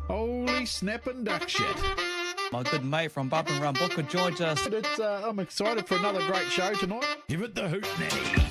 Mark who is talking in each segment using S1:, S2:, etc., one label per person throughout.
S1: Holy snapping duck shit.
S2: My good mate from Bump and Run Booker joins us.
S1: I'm excited for another great show tonight. Give it the hoot nanny.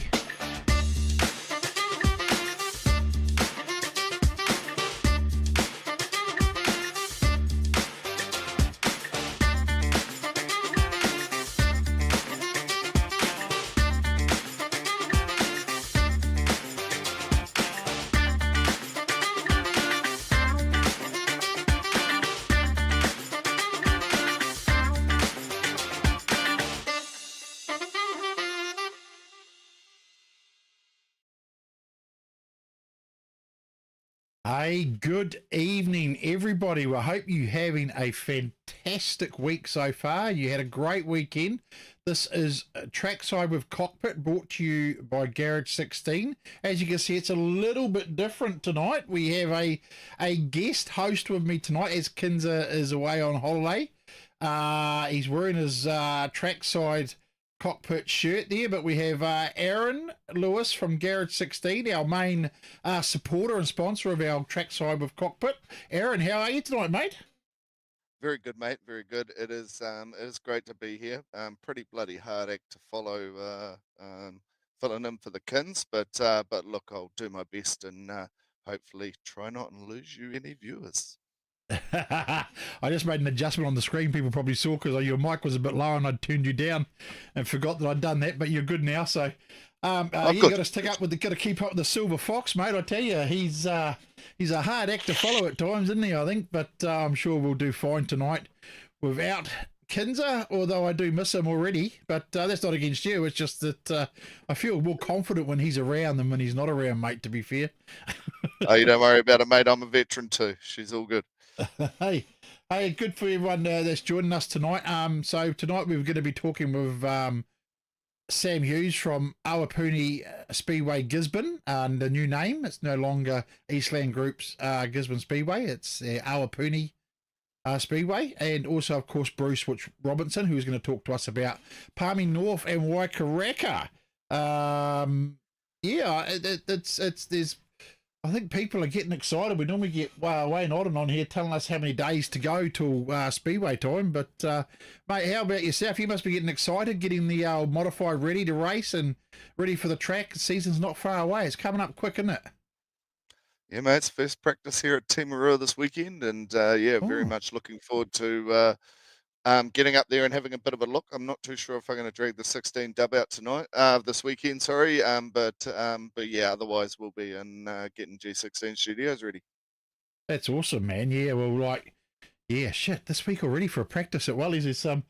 S1: Hey, good evening, everybody. Well, I hope you're having a fantastic week so far. You had a great weekend. This is Trackside with Cockpit, brought to you by GARAGE16. As you can see, it's a little bit different tonight. We have a guest host with me tonight, as Kinza is away on holiday. He's wearing his Trackside Cockpit shirt there, but we have Aaron Lewis from GARAGE16, our main supporter and sponsor of our Trackside with Cockpit. Aaron, how are you tonight, mate?
S3: Very good, mate. Very good. It is great to be here. Pretty bloody hard act to follow, filling in for the Kins, but look, I'll do my best and hopefully try not and lose you any viewers.
S1: I just made an adjustment on the screen. People probably saw because your mic was a bit low and I'd turned you down and forgot that I'd done that, but you're good now. So you got to stick up with got to keep up with the Silver Fox, mate. I tell you, he's a hard act to follow at times, isn't he? I think, but I'm sure we'll do fine tonight without Kinza, although I do miss him already. But that's not against you. It's just that I feel more confident when he's around than when he's not around, mate, to be fair.
S3: Oh, you don't worry about it, mate. I'm a veteran too. She's all good.
S1: Hey, good for everyone that's joining us tonight. So tonight we're going to be talking with Sam Hughes from Awapuni Speedway Gisborne, and the new name. It's no longer Eastland Group's Gisborne Speedway. It's Awapuni Speedway, and also, of course, Bruce Robertson, who's going to talk to us about Palmy North and Waikaraka. There's. I think people are getting excited. We normally get Wayne Otten on here telling us how many days to go till Speedway time. But, mate, how about yourself? You must be getting excited, getting the modified ready to race and ready for the track. The season's not far away. It's coming up quick, isn't it?
S3: Yeah, mate. It's first practice here at Timarua this weekend. And, very much looking forward to getting up there and having a bit of a look. I'm not too sure if I'm going to drag the 16 dub out tonight, this weekend, sorry. But yeah, otherwise we'll be in getting G16 studios ready.
S1: That's awesome, man. Yeah, well, this week already for a practice at Wally's is I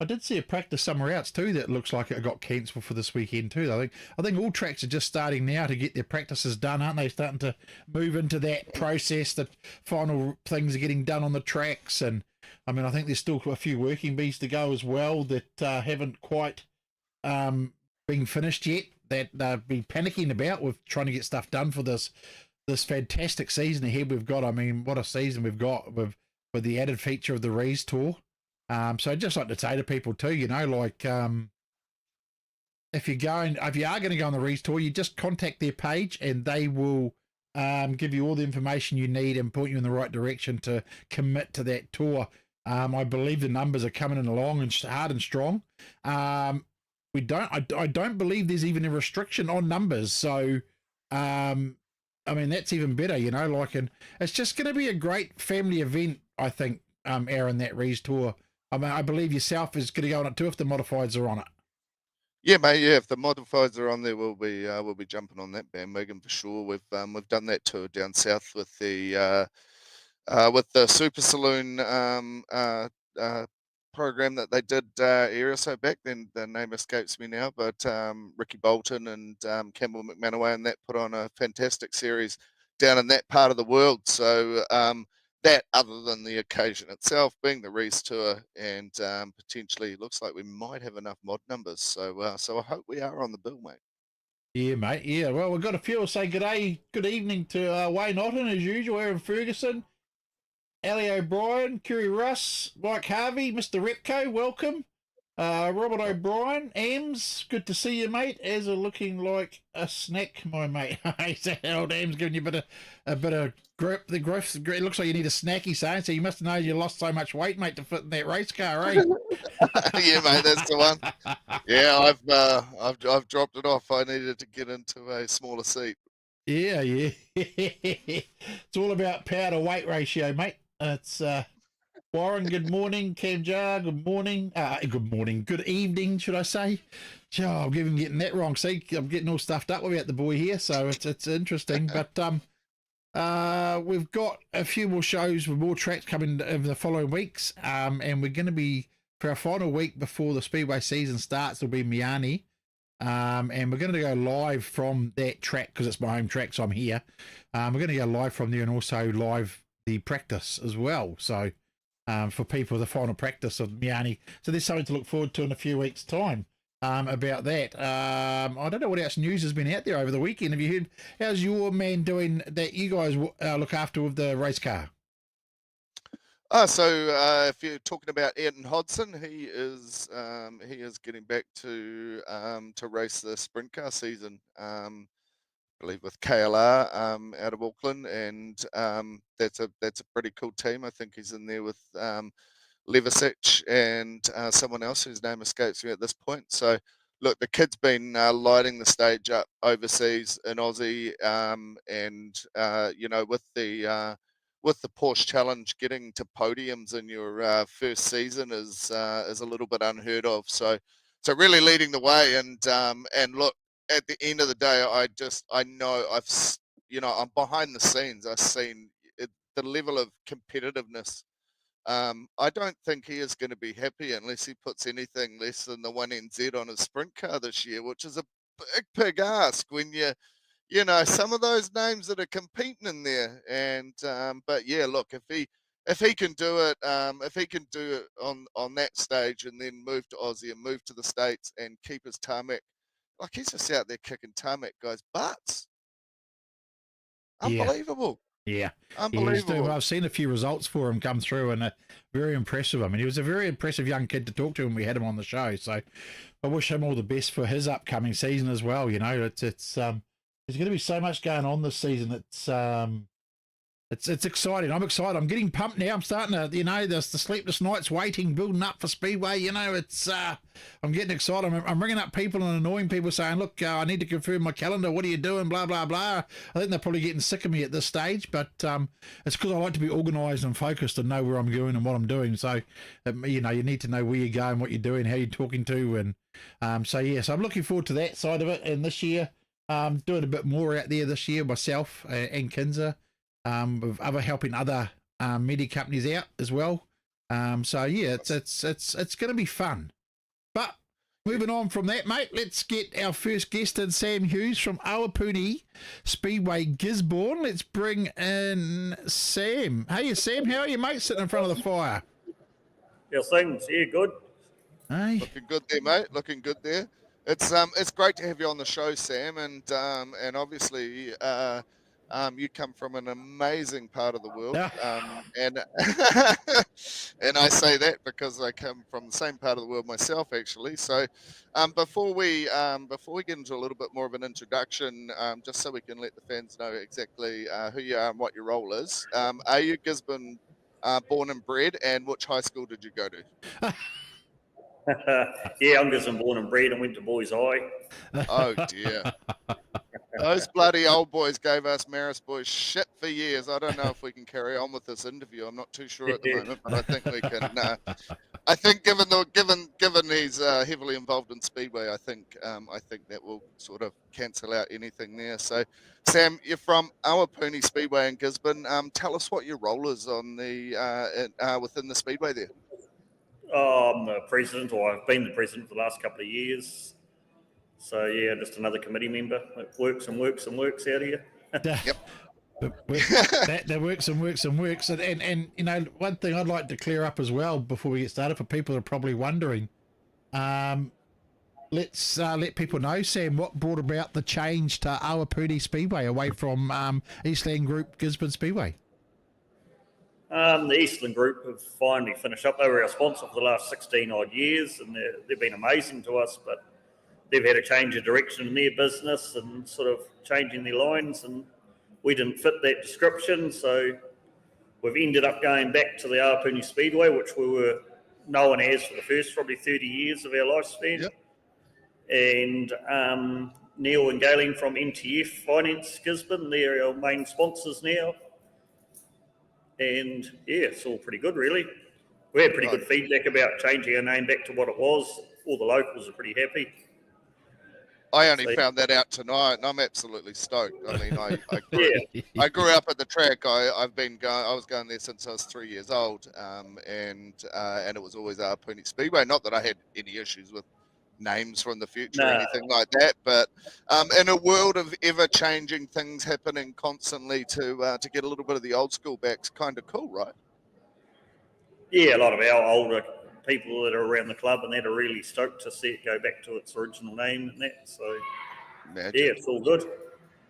S1: did see a practice somewhere else too that looks like it got cancelled for this weekend too. I think all tracks are just starting now to get their practices done, aren't they? Starting to move into that process. The final things are getting done on the tracks, and I mean, I think there's still a few working bees to go as well that haven't quite been finished yet, that they've been panicking about with trying to get stuff done for this fantastic season ahead we've got. I mean, what a season we've got with the added feature of the Rees Tour. So I'd just like to say to people too, you know, like if you are going to go on the Rees Tour, you just contact their page and they will give you all the information you need and point you in the right direction to commit to that tour. I believe the numbers are coming in along and hard and strong. I don't believe there's even a restriction on numbers. So, I mean, that's even better, you know, and it's just going to be a great family event, I think, Aaron, that Rees Tour. I mean, I believe yourself is going to go on it too if the modifieds are on it.
S3: Yeah, mate. Yeah, if the modifieds are on there, we'll be jumping on that bandwagon for sure. We've done that tour down south with the Super Saloon program that they did a year or so back. Then the name escapes me now, but Ricky Bolton and Campbell McManaway and that put on a fantastic series down in that part of the world. So that, other than the occasion itself being the Rees Tour, and potentially looks like we might have enough mod numbers. So I hope we are on the bill, mate.
S1: Yeah, mate. Yeah. Well, we've got a few. Say good day, good evening to Wayne Otten as usual, Aaron Ferguson, Ali O'Brien, Kerry Russ, Mike Harvey, Mr. Repco, welcome. Robert O'Brien, Ems, good to see you, mate. As are looking like a snack, my mate. Old Ems giving you a bit of grip. The growth. It looks like you need a snack. He's saying so. You must know you lost so much weight, mate, to fit in that race car, eh?
S3: Yeah, mate, that's the one. Yeah, I've dropped it off. I needed to get into a smaller seat.
S1: Yeah. It's all about power to weight ratio, mate. It's Warren, good morning. Cam Jar, good morning. Good morning. Good evening, should I say? I'm getting that wrong. See, I'm getting all stuffed up about the boy here, so it's interesting. But we've got a few more shows with more tracks coming over the following weeks. And we're going to be, for our final week before the Speedway season starts, will be Miami. And we're going to go live from that track because it's my home track, so I'm here. We're going to go live from there and also live the practice as well. So for people, the final practice of Miami. So there's something to look forward to in a few weeks' time about that. I don't know what else news has been out there over the weekend. Have you heard? How's your man doing that you guys look after with the race car?
S3: So if you're talking about Ayrton Hodson, he is getting back to race the sprint car season. I believe with KLR out of Auckland, and that's a pretty cool team. I think he's in there with Levisic and someone else whose name escapes me at this point. So look, the kid's been lighting the stage up overseas in Aussie, and with the Porsche Challenge, getting to podiums in your first season is a little bit unheard of. So really leading the way, and look, at the end of the day, I know I'm behind the scenes. I've seen the level of competitiveness. I don't think he is going to be happy unless he puts anything less than the 1NZ on his sprint car this year, which is a big ask when some of those names that are competing in there. And but yeah, look, if he can do it, on that stage and then move to Aussie and move to the States and keep his tarmac. Like, he's just out there kicking tarmac guys' butts. Unbelievable.
S1: Yeah.
S3: Unbelievable.
S1: I've seen a few results for him come through, and very impressive. I mean, he was a very impressive young kid to talk to when we had him on the show. So I wish him all the best for his upcoming season as well. It's there's going to be so much going on this season. It's exciting. I'm excited. I'm getting pumped now. I'm starting to, the sleepless nights waiting, building up for Speedway. I'm getting excited. I'm ringing up people and annoying people saying, look, I need to confirm my calendar. What are you doing? Blah, blah, blah. I think they're probably getting sick of me at this stage, but it's because I like to be organised and focused and know where I'm going and what I'm doing. So, you need to know where you're going, what you're doing, how you're talking to. And so I'm looking forward to that side of it. And this year, doing a bit more out there this year myself and Kinza. With helping other media companies out as well. It's going to be fun. But moving on from that, mate, let's get our first guest in, Sam Hughes from Awapuni Speedway Gisborne. Let's bring in Sam. Hey, Sam, how are you, mate? Sitting in front of the fire.
S4: Yeah, things. Yeah, good.
S1: Hey.
S3: Looking good there, mate. Looking good there. It's great to have you on the show, Sam, and obviously. You come from an amazing part of the world, and and I say that because I come from the same part of the world myself, actually. So, before we get into a little bit more of an introduction, just so we can let the fans know exactly who you are and what your role is, are you Gisborne born and bred, and which high school did you go to?
S4: Yeah, I'm Gisborne born and bred and went to Boys High.
S3: Oh dear. Those bloody old boys gave us Marist boys shit for years. I don't know if we can carry on with this interview. I'm not too sure at the moment, but I think we can. I think given he's heavily involved in Speedway, I think that will sort of cancel out anything there. So, Sam, you're from Awapuni Speedway in Gisborne. Tell us what your role is on the within the Speedway there.
S4: I'm the president, or I've been the president for the last couple of year. So yeah, just another committee member that works and works and works out here.
S3: Yep.
S1: that works and works and works. And one thing I'd like to clear up as well before we get started, for people that are probably wondering, let's let people know, Sam, what brought about the change to Awapuni Speedway away from Eastland Group Gisborne Speedway?
S4: The Eastland Group have finally finished up. They were our sponsor for the last 16 odd years, and they've been amazing to us, but they've had a change of direction in their business and sort of changing their lines, and we didn't fit that description, so we've ended up going back to the Awapuni Speedway, which we were known as for the first probably 30 years of our lifespan.
S3: Yep.
S4: And Neil and Galen from NTF Finance Gisborne, they're our main sponsors now. And yeah, it's all pretty good, really. We had pretty good feedback about changing our name back to what it was. All the locals are pretty happy.
S3: I only found that out tonight, and I'm absolutely stoked. I mean, I grew up at the track. I was going there since I was 3 years old, and it was always Awapuni Speedway. Not that I had any issues with names from the future or anything like that, but in a world of ever-changing things happening constantly, to get a little bit of the old school back's kind of cool, right?
S4: Yeah, a lot of our older people that are around the club and that are really stoked to see it go back to its original name and that. So
S3: Magic.
S4: Yeah, it's all good.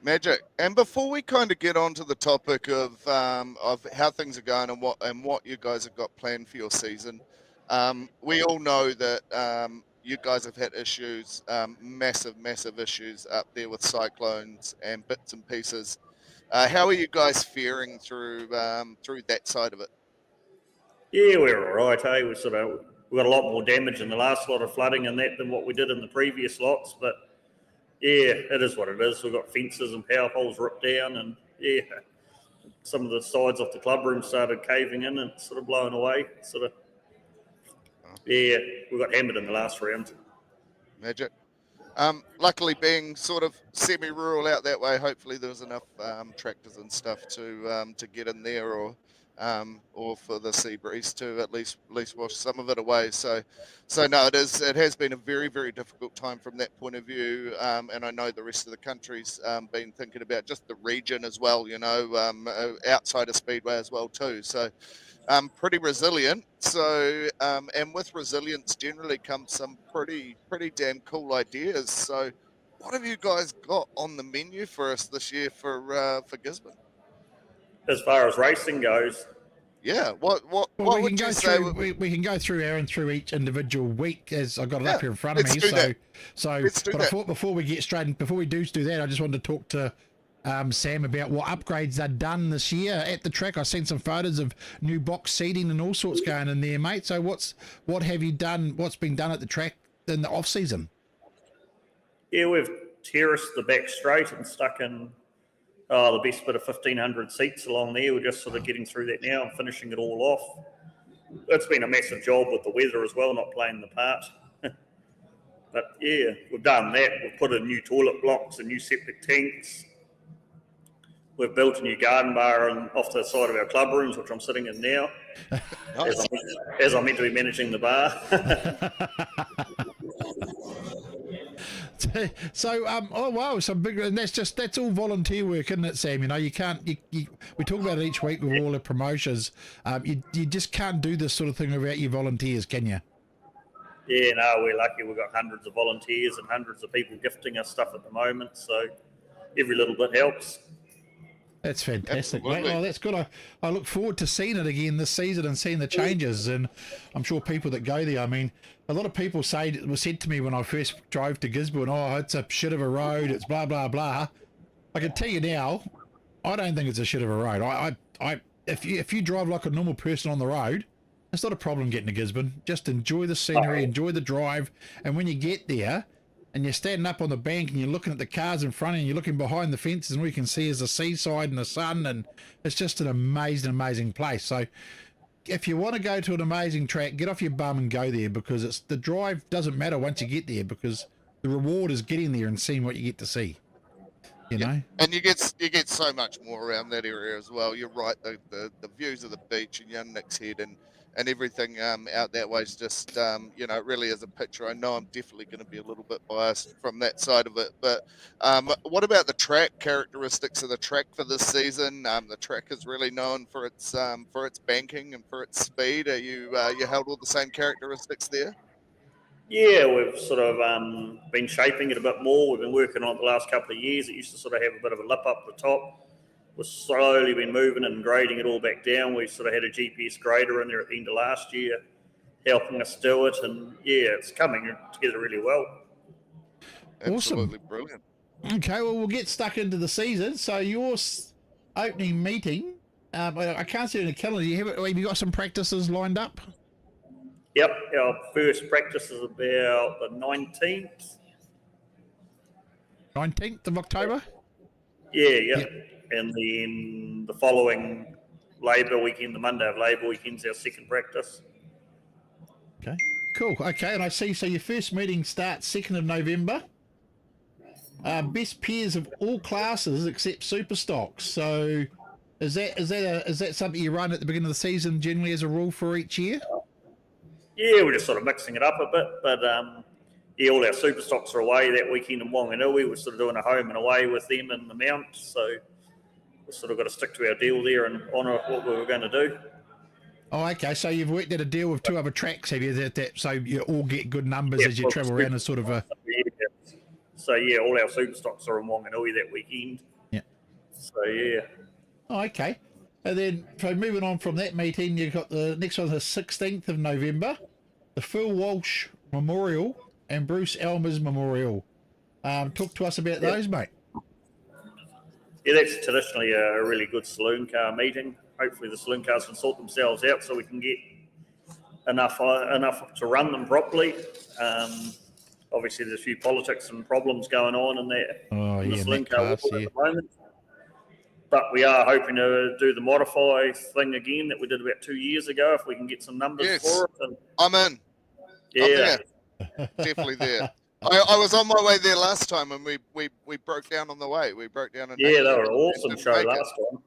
S3: Magic. And before we kind of get on to the topic of how things are going and what you guys have got planned for your season, we all know that you guys have had issues, massive issues up there with cyclones and bits and pieces. How are you guys faring through that side of it?
S4: Yeah, we're all right, eh? We got a lot more damage in the last lot of flooding and that than what we did in the previous lots, but yeah, it is what it is. We've got fences and power poles ripped down, and yeah, some of the sides off the club room started caving in and sort of blowing away. Yeah, we got hammered in the last round.
S3: Magic. Luckily, being sort of semi-rural out that way, hopefully there was enough tractors and stuff to get in there, or for the sea breeze to at least wash some of it away. So no, it has been a very, very difficult time from that point of view. And I know the rest of the country's been thinking about just the region as well, outside of Speedway as well too. So pretty resilient. So and with resilience generally comes some pretty damn cool ideas. So what have you guys got on the menu for us this year for Gisborne?
S4: As far as racing goes,
S3: yeah, what would you say?
S1: We can go through, Aaron, through each individual week, as I've got it up here in front of me. Before we get straight, before we do that, I just wanted to talk to Sam about what upgrades are done this year at the track. I've seen some photos of new box seating and all sorts going in there, mate. So what have you done? What's been done at the track in the off season?
S4: Yeah, we've terraced the back straight and stuck in the best bit of 1,500 seats along there. We're just sort of getting through that now and finishing it all off. It's been a massive job with the weather as well, not playing the part. But yeah, we've done that. We've put in new toilet blocks and new septic tanks. We've built a new garden bar off the side of our club rooms, which I'm sitting in now,
S3: Nice.
S4: as I'm meant to be managing the bar.
S1: So oh wow, some big, and that's all volunteer work, isn't it, Sam? You can't we talk about it each week with all the promotions. You just can't do this sort of thing without your volunteers, can you?
S4: Yeah, no, we're lucky. We've got hundreds of volunteers and hundreds of people gifting us stuff at the moment, so every little bit helps.
S1: That's fantastic,
S3: Absolutely.
S1: mate. Well, that's good. I look forward to seeing it again this season and seeing the changes. And I'm sure people that go there, I mean, a lot of people said to me when I first drove to Gisborne, oh, it's a shit of a road, it's blah, blah, blah. I can tell you now, I don't think it's a shit of a road. If you drive like a normal person on the road, it's not a problem getting to Gisborne. Just enjoy the scenery, enjoy the drive. And when you get there, and you're standing up on the bank and you're looking at the cars in front of you and you're looking behind the fences, and all you can see is the seaside and the sun, and it's just an amazing place. So if you want to go to an amazing track, get off your bum and go there, because the drive doesn't matter once you get there, because the reward is getting there and seeing what you get to see. You know?
S3: And you get so much more around that area as well. You're right, the views of the beach and Young Nick's Head and everything out that way is just, it really is a picture. I know I'm definitely going to be a little bit biased from that side of it. But what about the track characteristics of the track for this season? The track is really known for its banking and for its speed. Are you held all the same characteristics there?
S4: Yeah, we've sort of been shaping it a bit more. We've been working on it the last couple of years. It used to sort of have a bit of a lip up the top. we've slowly been moving and grading it all back down. We sort of had a GPS grader in there at the end of last year, helping us do it, and yeah, it's coming together really well.
S3: Absolutely brilliant.
S1: Okay, well, we'll get stuck into the season. So your opening meeting, I can't see it in the calendar. Have you got some practices lined up?
S4: Yep, our first practice is about the 19th.
S1: 19th of October?
S4: Yeah. And then the following Labour weekend, the Monday of Labour weekend, is our second practice.
S1: Okay, cool. Okay, and I see, so your first meeting starts 2nd of November. Best pairs of all classes except super stocks. So is that something you run at the beginning of the season generally as a rule for each year?
S4: Yeah, we're just sort of mixing it up a bit, but yeah, all our super stocks are away that weekend in Wanganui. We're sort of doing a home and away with them in the Mount, so we've sort of got to stick to our deal there and honour what we were going to do.
S1: Oh, okay. So you've worked out a deal with 2 other tracks, have you? That so you all get good numbers as you travel around, as sort of a.
S4: So yeah, all our super stocks are in Wanganui that weekend.
S1: Yeah.
S4: So yeah.
S1: Oh, okay. And then, so moving on from that meeting, you've got the next one, the 16th of November, the Phil Walsh Memorial and Bruce Elmer's Memorial. Talk to us about those, mate.
S4: Yeah, that's traditionally a really good saloon car meeting. Hopefully the saloon cars can sort themselves out so we can get enough to run them properly. Obviously, there's a few politics and problems going on in the saloon car world at the moment. But we are hoping to do the modify thing again that we did about 2 years ago, if we can get some numbers for it. And
S3: I'm in.
S4: yeah.
S3: I'm definitely there. I was on my way there last time, and we broke down on the way. We broke down.
S4: Yeah, they were an awesome show last time.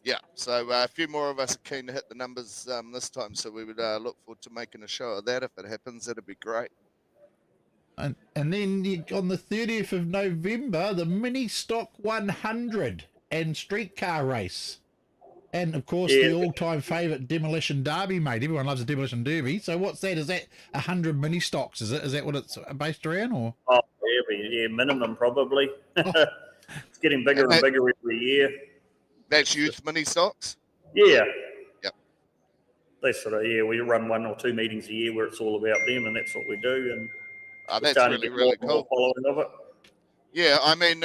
S3: Yeah, so a few more of us are keen to hit the numbers this time, so we would look forward to making a show of that. If it happens, it'd be great.
S1: And then on the 30th of November, the Mini Stock 100 and streetcar race. And, of course, the all-time favourite Demolition Derby, mate. Everyone loves a Demolition Derby. So what's that? Is that 100 mini stocks? Is that what it's based around? Or?
S4: Oh, yeah, minimum probably. It's getting bigger and bigger every year.
S3: That's youth mini stocks?
S4: Yeah.
S3: Yep.
S4: They sort of, we run 1 or 2 meetings a year where it's all about them, and that's what we do. And
S3: that's really, really cool.
S4: Following of it.
S3: Yeah, I mean,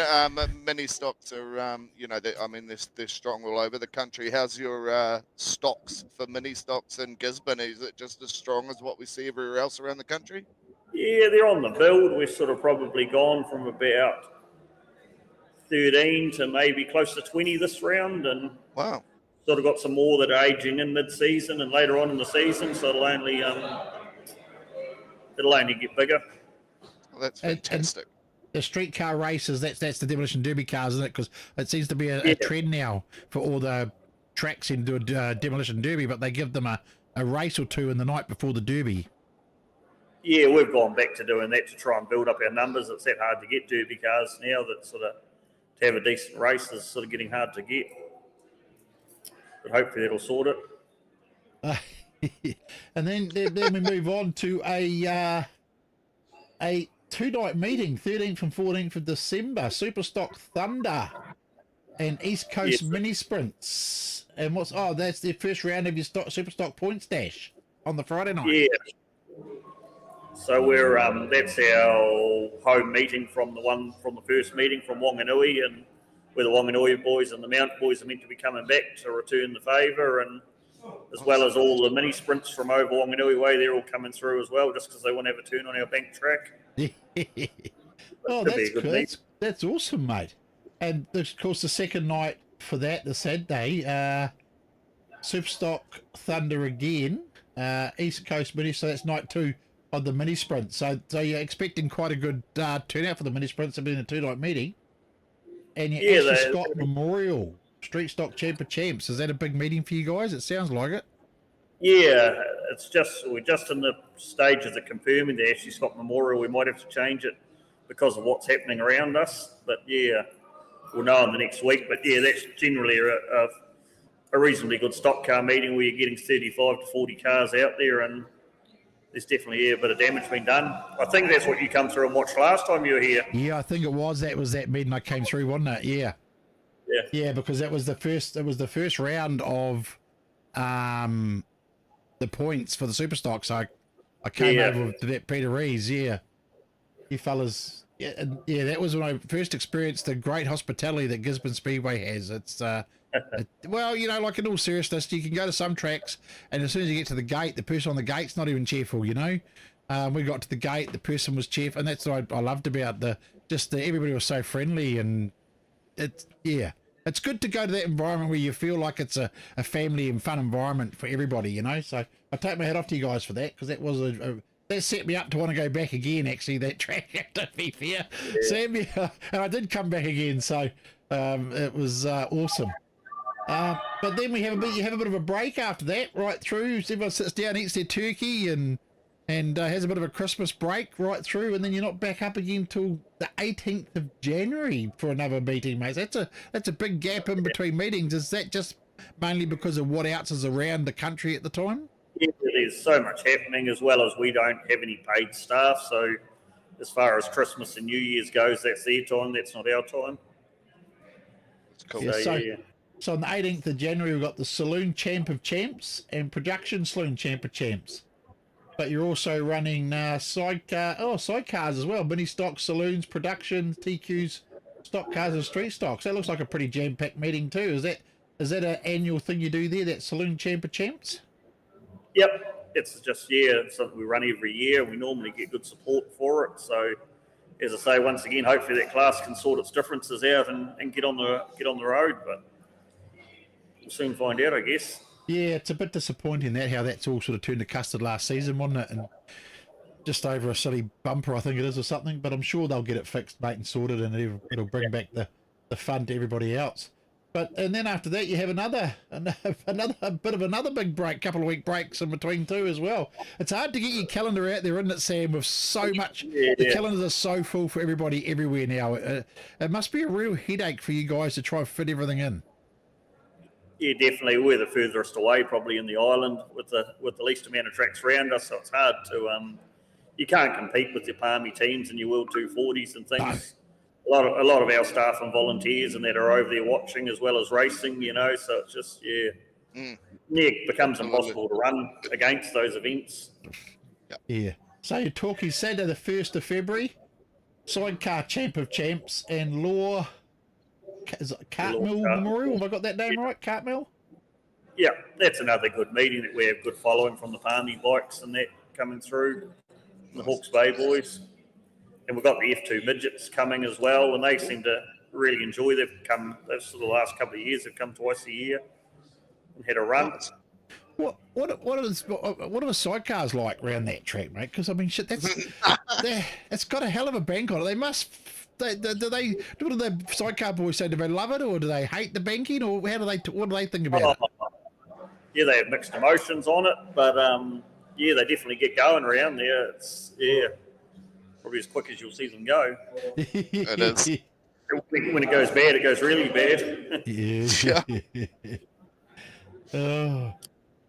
S3: mini stocks are, they're strong all over the country. How's your stocks for mini stocks in Gisborne? Is it just as strong as what we see everywhere else around the country?
S4: Yeah, they're on the build. We've sort of probably gone from about 13 to maybe close to 20 this round, and
S3: wow,
S4: sort of got some more that are aging in mid-season and later on in the season, so it'll only get bigger.
S3: Well, that's fantastic.
S1: The streetcar races, that's the Demolition Derby cars, isn't it? Because it seems to be a trend now for all the tracks into a Demolition Derby, but they give them a race or 2 in the night before the Derby.
S4: Yeah, we've gone back to doing that to try and build up our numbers. It's that hard to get Derby cars now, that sort of to have a decent race is sort of getting hard to get. But hopefully that'll sort it.
S1: And then we move on to a 2-night meeting, 13th and 14th of December, Superstock Thunder and East Coast Mini Sprints. And that's their first round of your Superstock Points Dash on the Friday night.
S4: Yeah. So we're that's our home meeting from the first meeting from Wanganui, and where the Wanganui boys and the Mount boys are meant to be coming back to return the favour, and as well as all the mini sprints from over Wanganui way, they're all coming through as well, just because they want to have a turn on our bank track.
S1: Oh, that's good. That's awesome, mate. And of course, the second night for that, the Saturday, Superstock Thunder again, East Coast Mini. So that's night 2 of the mini sprint. So you're expecting quite a good turnout for the mini sprints. Have been a 2-night meeting, and your Ashley Scott Memorial Street Stock Champ of Champs. Is that a big meeting for you guys? It sounds like it.
S4: Yeah, we're just in the stages of confirming the Ashley Scott Memorial. We might have to change it because of what's happening around us. But yeah, we'll know in the next week. But yeah, that's generally a reasonably good stock car meeting where you're getting 35 to 40 cars out there, and there's definitely a bit of damage being done. I think that's what you come through and watched last time you were here.
S1: Yeah, I think it was. That was that meeting I came through, wasn't it? Yeah. Yeah, because that was the first. It was the first round of the points for the super stock. So I came over with that Peter Rees. Yeah, you fellas. Yeah, yeah, that was when I first experienced the great hospitality that Gisborne Speedway has. It's well, you know, like in all seriousness, you can go to some tracks, and as soon as you get to the gate, the person on the gate's not even cheerful. You know, we got to the gate, the person was cheerful, and that's what I loved about everybody was so friendly, and it's it's good to go to that environment where you feel like it's a family and fun environment for everybody. You know, so I take my hat off to you guys for that, because that was that set me up to want to go back again. Actually, that track, to be fair, set me, and I did come back again. So it was awesome. But then you have a bit of a break after that, right through. So everyone sits down, eats their turkey, and has a bit of a Christmas break right through, and then you're not back up again till the 18th of January for another meeting, mate. That's a big gap in between meetings. Is that just mainly because of what else is around the country at the time?
S4: Yeah, there's so much happening, as well as we don't have any paid staff. So as far as Christmas and New Year's goes, that's their time. That's not our time.
S3: Cool.
S1: Yeah, so on the 18th of January, we've got the Saloon Champ of Champs and Production Saloon Champ of Champs. But you're also running sidecars as well. Mini stocks, saloons, production, TQs, stock cars and street stocks. That looks like a pretty jam-packed meeting too. Is that an annual thing you do there, that Saloon Champ of Champs?
S4: Yep. It's just, it's something we run every year. We normally get good support for it. So as I say, once again, hopefully that class can sort its differences out and get on the road. But we'll soon find out, I guess.
S1: Yeah, it's a bit disappointing how that's all sort of turned to custard last season, wasn't it? And just over a silly bumper, I think it is, or something. But I'm sure they'll get it fixed, mate, and sorted, and it'll bring back the fun to everybody else. And then after that, you have another big break, couple of week breaks in between too as well. It's hard to get your calendar out there, isn't it, Sam? With so much, the calendars are so full for everybody everywhere now. It must be a real headache for you guys to try and fit everything in.
S4: Yeah, definitely. We're the furthest away, probably in the island, with the least amount of tracks around us. So it's hard to you can't compete with your Palmy teams and your World 240s and things. No. A lot of our staff and volunteers and that are over there watching as well as racing. You know, so it's just it becomes impossible to run against those events.
S1: Yeah. So you're talking Saturday the 1st of February, Sidecar Champ of Champs and Law. Is it Cartmill Memorial? Have I got that name right? Cartmill?
S4: Yeah, that's another good meeting that we have good following from the Palmy bikes and that coming through, the Hawke's Bay boys. And we've got the F2 midgets coming as well, and they seem to really enjoy. They've for the last couple of years, they've come twice a year and had a run.
S1: What are the sidecars like around that track, mate? Because I mean, shit, it's got a hell of a bank on it. They must. What do the sidecar boys say? Do they love it, or do they hate the banking, or what do they think about it?
S4: Yeah, they have mixed emotions on it, but they definitely get going around there. It's probably as quick as you'll see them go.
S3: It is.
S4: When it goes bad, it goes really bad.
S1: Yeah. Oh.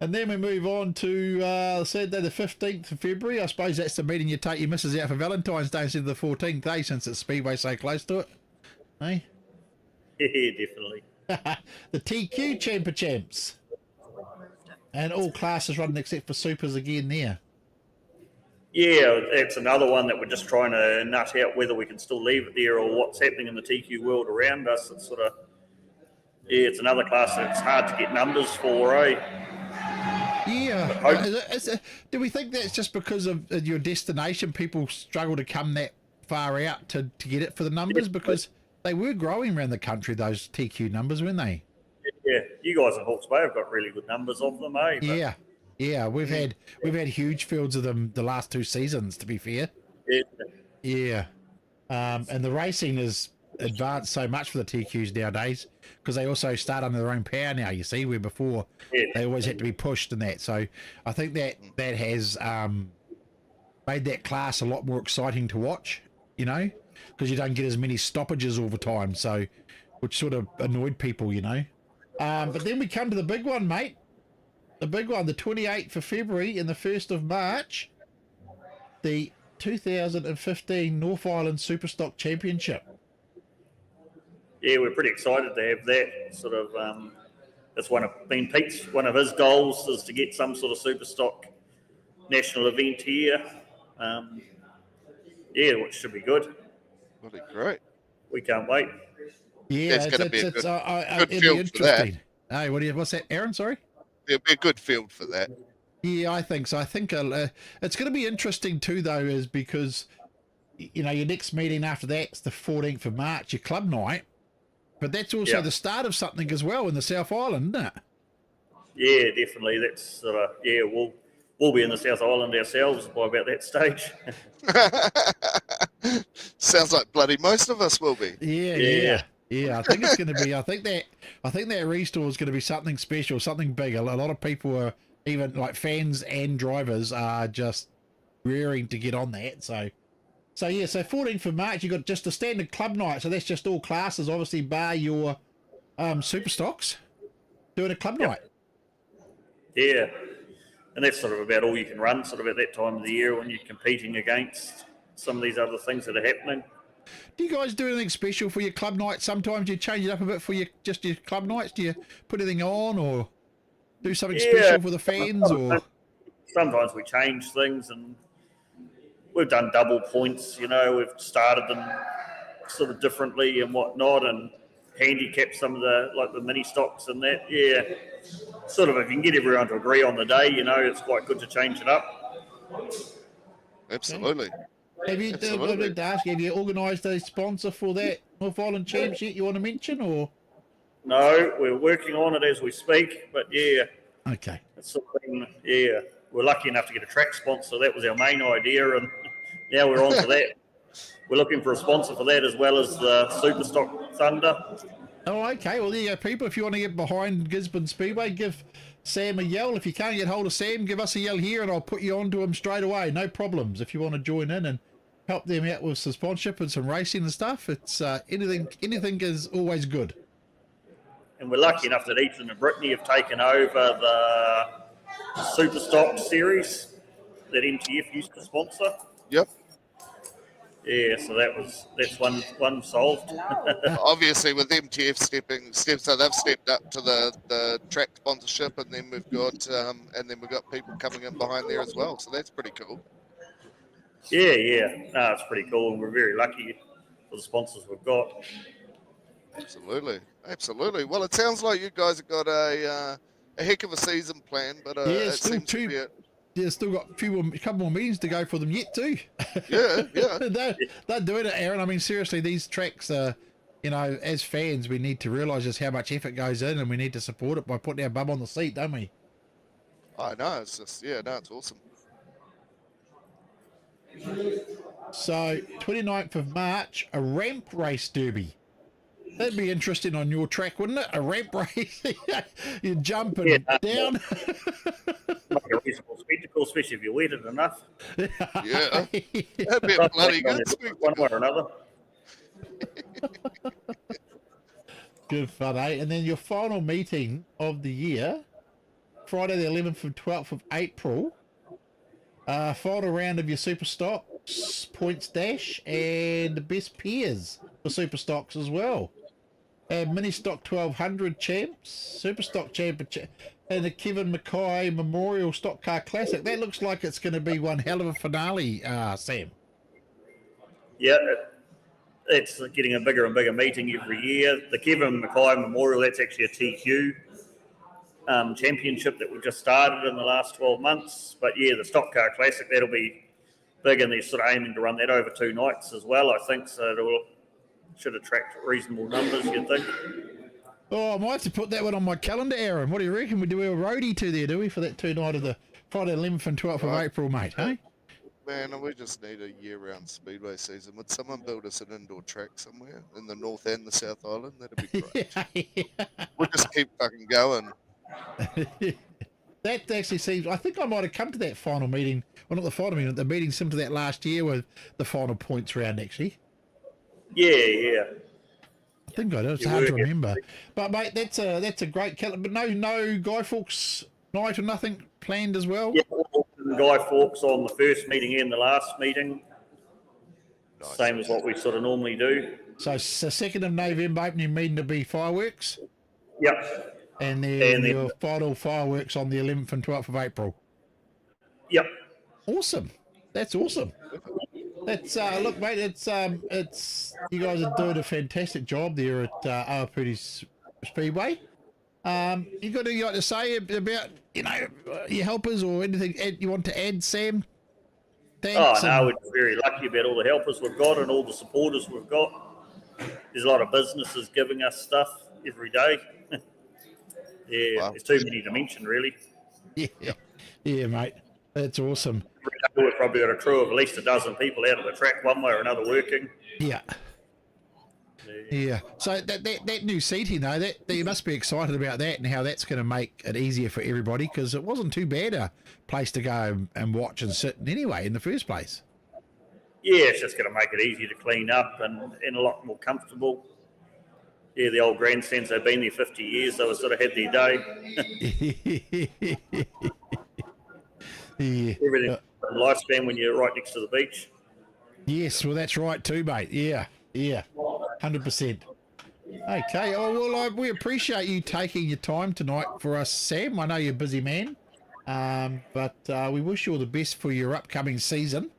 S1: And then we move on to Saturday the 15th of February. I suppose that's the meeting you take your missus out for Valentine's Day instead of the 14th, eh, since it's Speedway so close to it. Eh?
S4: Yeah, definitely.
S1: The TQ Champ of Champs. And all classes running except for Supers again there.
S4: Yeah, it's another one that we're just trying to nut out whether we can still leave it there or what's happening in the TQ world around us. It's sort of, it's another class that's hard to get numbers for, eh?
S1: Yeah. Do we think that's just because of your destination? People struggle to come that far out to get it for the numbers? Because they were growing around the country, those TQ numbers, weren't they?
S4: Yeah. You guys in Hawke's Bay have got really good numbers of them, eh? But,
S1: yeah. We've had huge fields of them the last 2 seasons, to be fair. Yeah. And the racing is advanced so much for the TQs nowadays, because they also start under their own power now, you see, where before they always had to be pushed and that. So I think that has made that class a lot more exciting to watch, you know, because you don't get as many stoppages all the time, so which sort of annoyed people, you know. But then we come to the big one, mate. The big one, the 28th of February and the 1st of March, the 2015 North Island Superstock Championship.
S4: yeah, we're pretty excited to have that sort of. It's Pete's one of his goals is to get some sort of super stock national event here. Yeah, which should be good.
S3: Really great.
S4: We can't wait.
S1: Yeah,
S3: There's gonna be a
S1: it's
S3: good
S1: it'd be
S3: field for that.
S1: interesting. Hey, what's that, Aaron? Sorry.
S3: There'll be a good field for that.
S1: Yeah, I think so. I think it's going to be interesting too, though, is because your next meeting after that's the 14th of March, your club night, but that's also the start of something as well in the South Island, isn't it?
S4: Yeah, definitely. That's sort of we'll be in the South Island ourselves by about that stage.
S3: Sounds like bloody most of us will be.
S1: Yeah. I think it's going to be. I think that restore is going to be something special, something big. A lot of people are, even like fans and drivers, are just rearing to get on that. So 14th of March, you got just a standard club night. So that's just all classes, obviously, bar your super stocks, doing a club night.
S4: Yeah, and that's sort of about all you can run sort of at that time of the year when you're competing against some of these other things that are happening.
S1: Do you guys do anything special for your club nights? Sometimes you change it up a bit for your club nights. Do you put anything on or do something special for the fans? Or
S4: sometimes we change things, and we've done double points. We've started them sort of differently and whatnot, and handicap some of the mini stocks and that. Yeah, sort of if you can get everyone to agree on the day, it's quite good to change it up.
S3: Absolutely.
S1: Have you organised a sponsor for that North Island Championship you want to mention, or?
S4: No, we're working on it as we speak, but yeah.
S1: Okay.
S4: It's something, yeah. We're lucky enough to get a track sponsor. That was our main idea, and now we're on to that. We're looking for a sponsor for that as well as the Superstock Thunder.
S1: Oh, okay. Well, there you go, people. If you want to get behind Gisborne Speedway, give Sam a yell. If you can't get hold of Sam, give us a yell here, and I'll put you on to him straight away. No problems. If you want to join in and help them out with some sponsorship and some racing and stuff, it's anything is always good.
S4: And we're lucky enough that Ethan and Brittany have taken over the Superstock series that MTF used to sponsor.
S3: Yep.
S4: Yeah, so that's one solved.
S3: Obviously, with MTF so they've stepped up to the track sponsorship, and then we've got people coming in behind there as well. So that's pretty cool.
S4: Yeah. No, it's pretty cool, and we're very lucky for the sponsors we've got.
S3: Absolutely. Well, it sounds like you guys have got a heck of a season plan, but it seems to be
S1: still got a couple more meetings to go for them yet too.
S3: Yeah.
S1: They're doing it, Aaron. I mean, seriously, these tracks are, as fans, we need to realise just how much effort goes in, and we need to support it by putting our bum on the seat, don't we?
S3: I know. It's just, it's awesome.
S1: So, 29th of March, a ramp race derby. That'd be interesting on your track, wouldn't it? A ramp race. You're jumping down.
S4: Like a reasonable spectacle, especially if you're wetted enough.
S3: Yeah. That'd be a bloody good spectacle.
S4: One way or another.
S1: Good fun, eh? And then your final meeting of the year, Friday the 11th and 12th of April. Final round of your super stocks, points dash, and the best pairs for super stocks as well. And mini stock 1200 champs, super stock championship, and the Kevin Mackay Memorial Stock Car Classic. That looks like it's going to be one hell of a finale, Sam.
S4: Yeah, it's getting a bigger and bigger meeting every year. The Kevin Mackay Memorial, that's actually a TQ championship that we've just started in the last 12 months. But yeah, the Stock Car Classic, that'll be big, and they're sort of aiming to run that over 2 nights as well, I think. So it should attract reasonable numbers, you'd think.
S1: Oh, I might have to put that one on my calendar, Aaron. What do you reckon? We do a roadie to there, do we, for that 2 night of the Friday 11th and 12th of April, mate, hey?
S3: Man, we just need a year-round speedway season. Would someone build us an indoor track somewhere in the North and the South Island? That'd be great. We'll just keep fucking going.
S1: That actually seems, I think I might have come to that final meeting, well, not the final meeting, the meeting similar to that last year with the final points round, actually.
S4: Yeah.
S1: I think I do. It's hard to remember. But, mate, that's a great calendar. But no Guy Fawkes night or nothing planned as well?
S4: Yeah, Guy Fawkes on the first meeting and the last meeting.
S3: Nice.
S4: Same as what we sort of normally do.
S1: So 2nd of November opening meeting to be fireworks,
S4: Yep.
S1: and then
S4: And then-
S1: your final fireworks on the 11th and 12th of April.
S4: Yep.
S1: Awesome. That's awesome. That's look, mate. It's you guys are doing a fantastic job there at Awapuni Speedway. You got anything to say about your helpers or anything you want to add, Sam? Thanks.
S4: Oh, no, we're very lucky about all the helpers we've got and all the supporters we've got. There's a lot of businesses giving us stuff every day. Yeah,
S3: Wow.
S4: There's too many to mention, really.
S1: Yeah, mate. That's awesome.
S4: Every day we've probably got a crew of at least a dozen people out at the track one way or another working.
S1: Yeah. Yeah. So that new seating though, that you must be excited about that and how that's going to make it easier for everybody, because it wasn't too bad a place to go and watch and sit in anyway in the first place.
S4: Yeah, it's just going to make it easier to clean up and a lot more comfortable. Yeah, the old grandstands, they've been there 50 years, they sort of had their day.
S1: Yeah.
S4: Everything lifespan when you're right next to the beach.
S1: Yes, well, that's right too, mate. Yeah, 100%. Okay. Oh well, we appreciate you taking your time tonight for us, Sam. I know you're a busy man, but we wish you all the best for your upcoming season,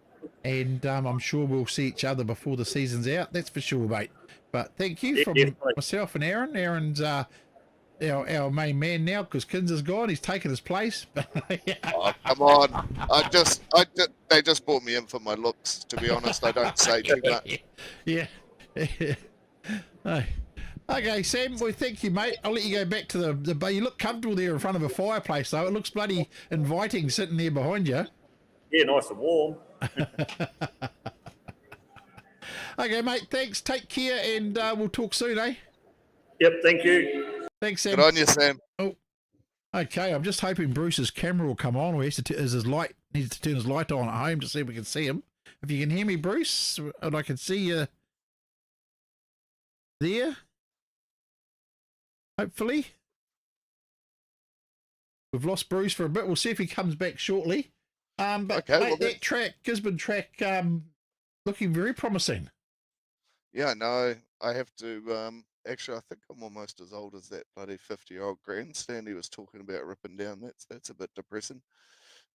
S1: and I'm sure we'll see each other before the season's out. That's for sure, mate. But thank you from
S4: Definitely.
S1: myself and Aaron. Aaron's our main man now because Kins is gone. He's taken his place.
S3: Oh, come on. They just brought me in for my looks, to be honest. I don't say too much.
S1: Yeah. Okay, Sam, well, thank you, mate. I'll let you go back to the you look comfortable there in front of a fireplace, though. It looks bloody inviting sitting there behind you.
S4: Yeah, nice and warm.
S1: Okay, mate, thanks. Take care, and we'll talk soon, eh?
S4: Yep, thank you.
S1: Thanks, Sam.
S3: Good on you, Sam.
S1: Oh, okay. I'm just hoping Bruce's camera will come on, or he has to his light needs to turn his light on at home to see if we can see him. If you can hear me, Bruce, and I can see you there, hopefully. We've lost Bruce for a bit. We'll see if he comes back shortly. But
S3: Okay,
S1: mate,
S3: well,
S1: that track, Gisborne track, looking very promising.
S3: Yeah, no, I have to. Actually, I think I'm almost as old as that bloody 50-year-old grandstand he was talking about ripping down. That's a bit depressing.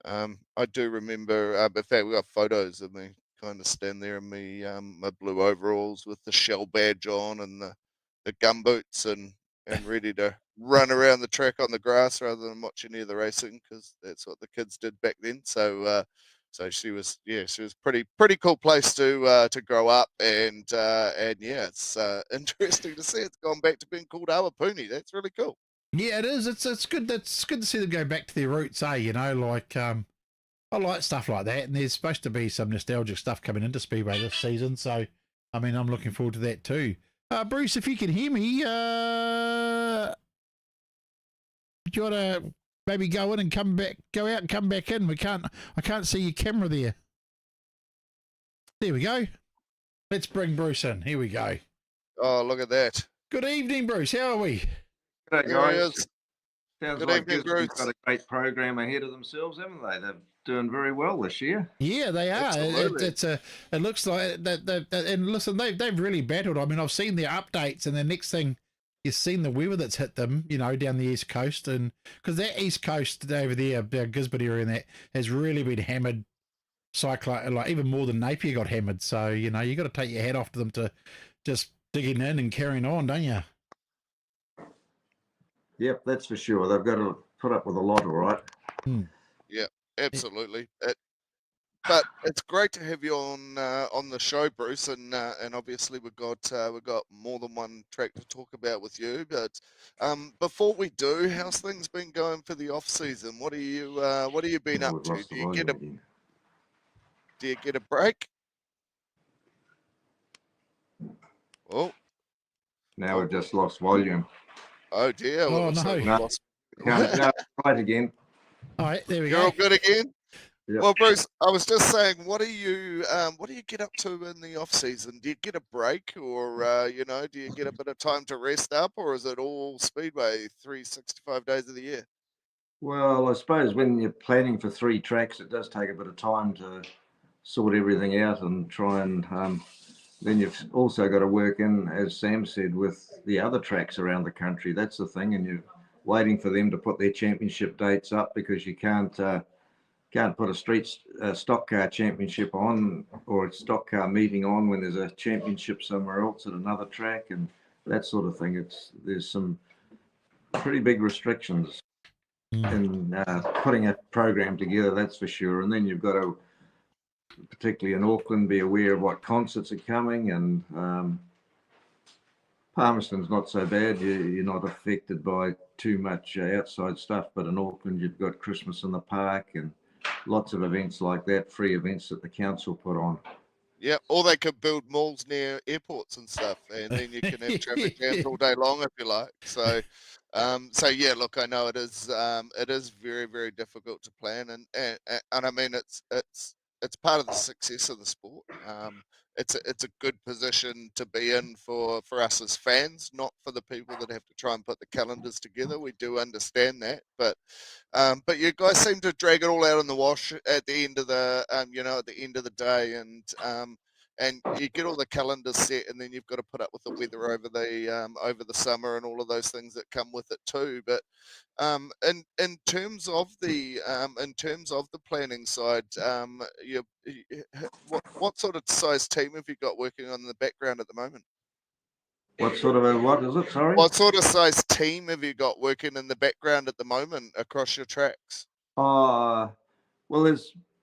S3: I do remember. In fact, we got photos of me kind of stand there in me my blue overalls with the shell badge on and the gum boots and ready to run around the track on the grass rather than watching any of the racing, because that's what the kids did back then. So she was pretty cool place to grow up, and yeah, it's interesting to see it's gone back to being called Awapuni. That's really cool.
S1: Yeah, it is. It's good. That's good to see them go back to their roots, eh? You know, like I like stuff like that, and there's supposed to be some nostalgic stuff coming into Speedway this season. So, I mean, I'm looking forward to that too. Bruce, if you can hear me, do you want to maybe go in and go out and come back in? I can't see your camera there. There we go. Let's bring Bruce in. Here we go.
S3: Oh, look at that.
S1: Good evening, Bruce. How are we?
S5: G'day,
S3: Here he
S5: guys.
S3: is.
S5: Sounds
S3: Good
S5: like
S3: evening,
S5: Gisborne's
S3: Bruce.
S5: got a great program ahead of themselves, haven't they? They're doing very well this year.
S1: Yeah, they are.
S3: Absolutely.
S1: It looks like that. And listen, they've really battled. I mean, I've seen their updates, and the next thing you've seen the weather that's hit them, you know, down the east coast, and because that east coast over there, Gisborne area, and that has really been hammered. Cyclone, like even more than Napier got hammered. So you know, you got to take your hat off to them to just digging in and carrying on, don't you?
S5: Yep, that's for sure. They've got to put up with a lot, all right.
S3: Yeah, absolutely. But it's great to have you on the show, Bruce, and obviously we've got more than one track to talk about with you. But before we do, how's things been going for the off season? What are you been
S5: Oh,
S3: up
S5: we've
S3: to?
S5: lost the volume again.
S3: Do you get a break? Oh,
S5: Now we've just lost volume.
S3: oh dear.
S1: Oh,
S3: Well, looks like
S1: no.
S3: we've lost.
S5: No, right again.
S1: All right, there we
S3: You're
S1: go.
S3: all good again?
S5: Yep.
S3: Well, Bruce, I was just saying, what do you get up to in the off season? Do you get a break, or do you get a bit of time to rest up, or is it all Speedway 365 days of the year?
S5: Well, I suppose when you're planning for 3 tracks, it does take a bit of time to sort everything out and try and then you've also got to work in, as Sam said, with the other tracks around the country. That's the thing, and you're waiting for them to put their championship dates up because you can't put a stock car championship on or a stock car meeting on when there's a championship somewhere else at another track and that sort of thing. There's some pretty big restrictions in putting a program together, that's for sure. And then you've got to, particularly in Auckland, be aware of what concerts are coming, and Palmerston's not so bad. You're not affected by too much outside stuff, but in Auckland you've got Christmas in the Park and lots of events like that, free events that the council put on.
S3: Yeah, or they could build malls near airports and stuff, and then you can have traffic jams all day long if you like. So, so yeah, look, I know it is very, very difficult to plan, and I mean it's part of the success of the sport. It's a good position to be in for us as fans, not for the people that have to try and put the calendars together. We do understand that, but you guys seem to drag it all out in the wash at the end of the at the end of the day, and you get all the calendars set, and then you've got to put up with the weather over the summer and all of those things that come with it too. But in terms of the planning side, what sort of size team have you got working on in the background at the moment?
S5: What sort of what is it? Sorry.
S3: What sort of size team have you got working in the background at the moment across your tracks?
S5: Well,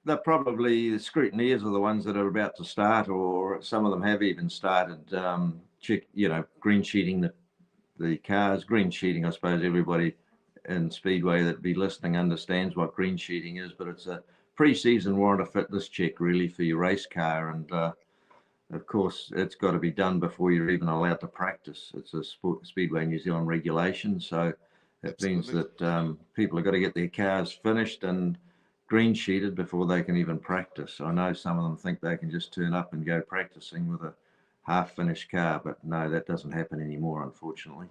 S5: they're probably the scrutineers are the ones that are about to start, or some of them have even started green sheeting the cars. Green sheeting, I suppose everybody in Speedway that be listening understands what green sheeting is, but it's a pre-season warrant of fitness check really for your race car, and of course it's got to be done before you're even allowed to practice. It's a Speedway New Zealand regulation, so it means that people have got to get their cars finished and green sheeted before they can even practice. I know some of them think they can just turn up and go practicing with a half finished car, but no, that doesn't happen anymore, unfortunately.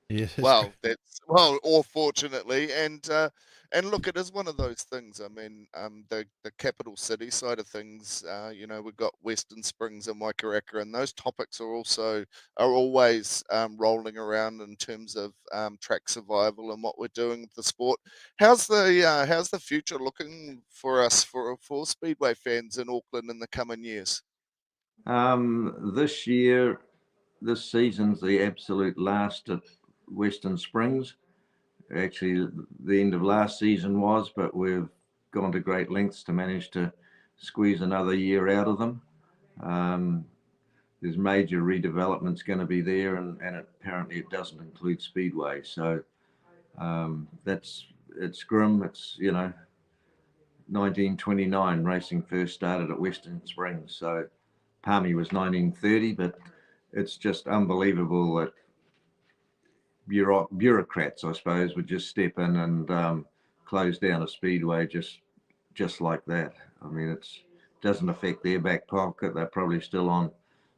S1: Yes.
S3: Well, or fortunately, and look, it is one of those things. I mean, the capital city side of things, we've got Western Springs and Waikaraka, and those topics are always rolling around in terms of track survival and what we're doing with the sport. How's the future looking for us for Speedway fans in Auckland in the coming years?
S5: This season's the absolute last at Western Springs. Actually, the end of last season was, but we've gone to great lengths to manage to squeeze another year out of them. There's major redevelopments going to be there, and apparently it doesn't include Speedway. So it's grim. It's 1929 racing first started at Western Springs. So Palmy was 1930, but it's just unbelievable that bureaucrats, I suppose, would just step in and close down a speedway just like that. I mean, it doesn't affect their back pocket. They're probably still on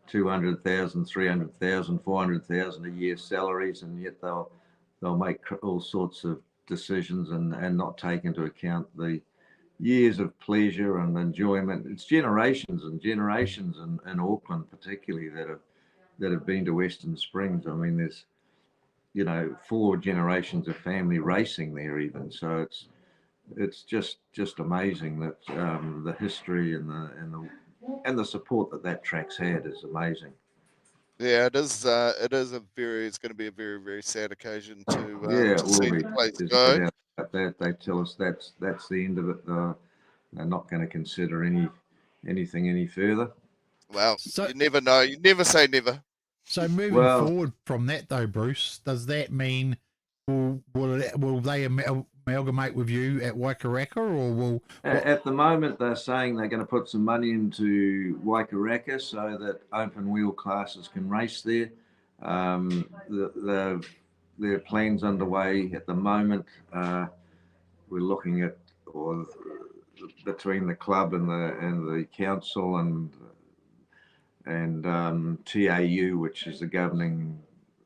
S5: 200,000, 300,000, 400,000 a year salaries, and yet they'll make all sorts of decisions and not take into account the years of pleasure and enjoyment. It's generations and generations in Auckland, particularly that have been to Western Springs. I mean, there's 4 generations of family racing there even. So it's just amazing that the history and the support that track's had is amazing.
S3: Yeah, it is. It's going to be a very, very sad occasion to
S5: it will
S3: see
S5: be.
S3: the place
S5: There's
S3: go.
S5: no doubt about that. They tell us that's the end of it. They're not going to consider anything any further.
S3: Well,
S1: So-
S3: you never know. You never say never.
S1: So moving forward from that, though, Bruce, does that mean will they amalgamate with you at Waikaraka, or will?
S5: At the moment, they're saying they're going to put some money into Waikaraka so that open wheel classes can race there. Their plans underway at the moment. We're looking at, or between the club and the council and TAU, which is the governing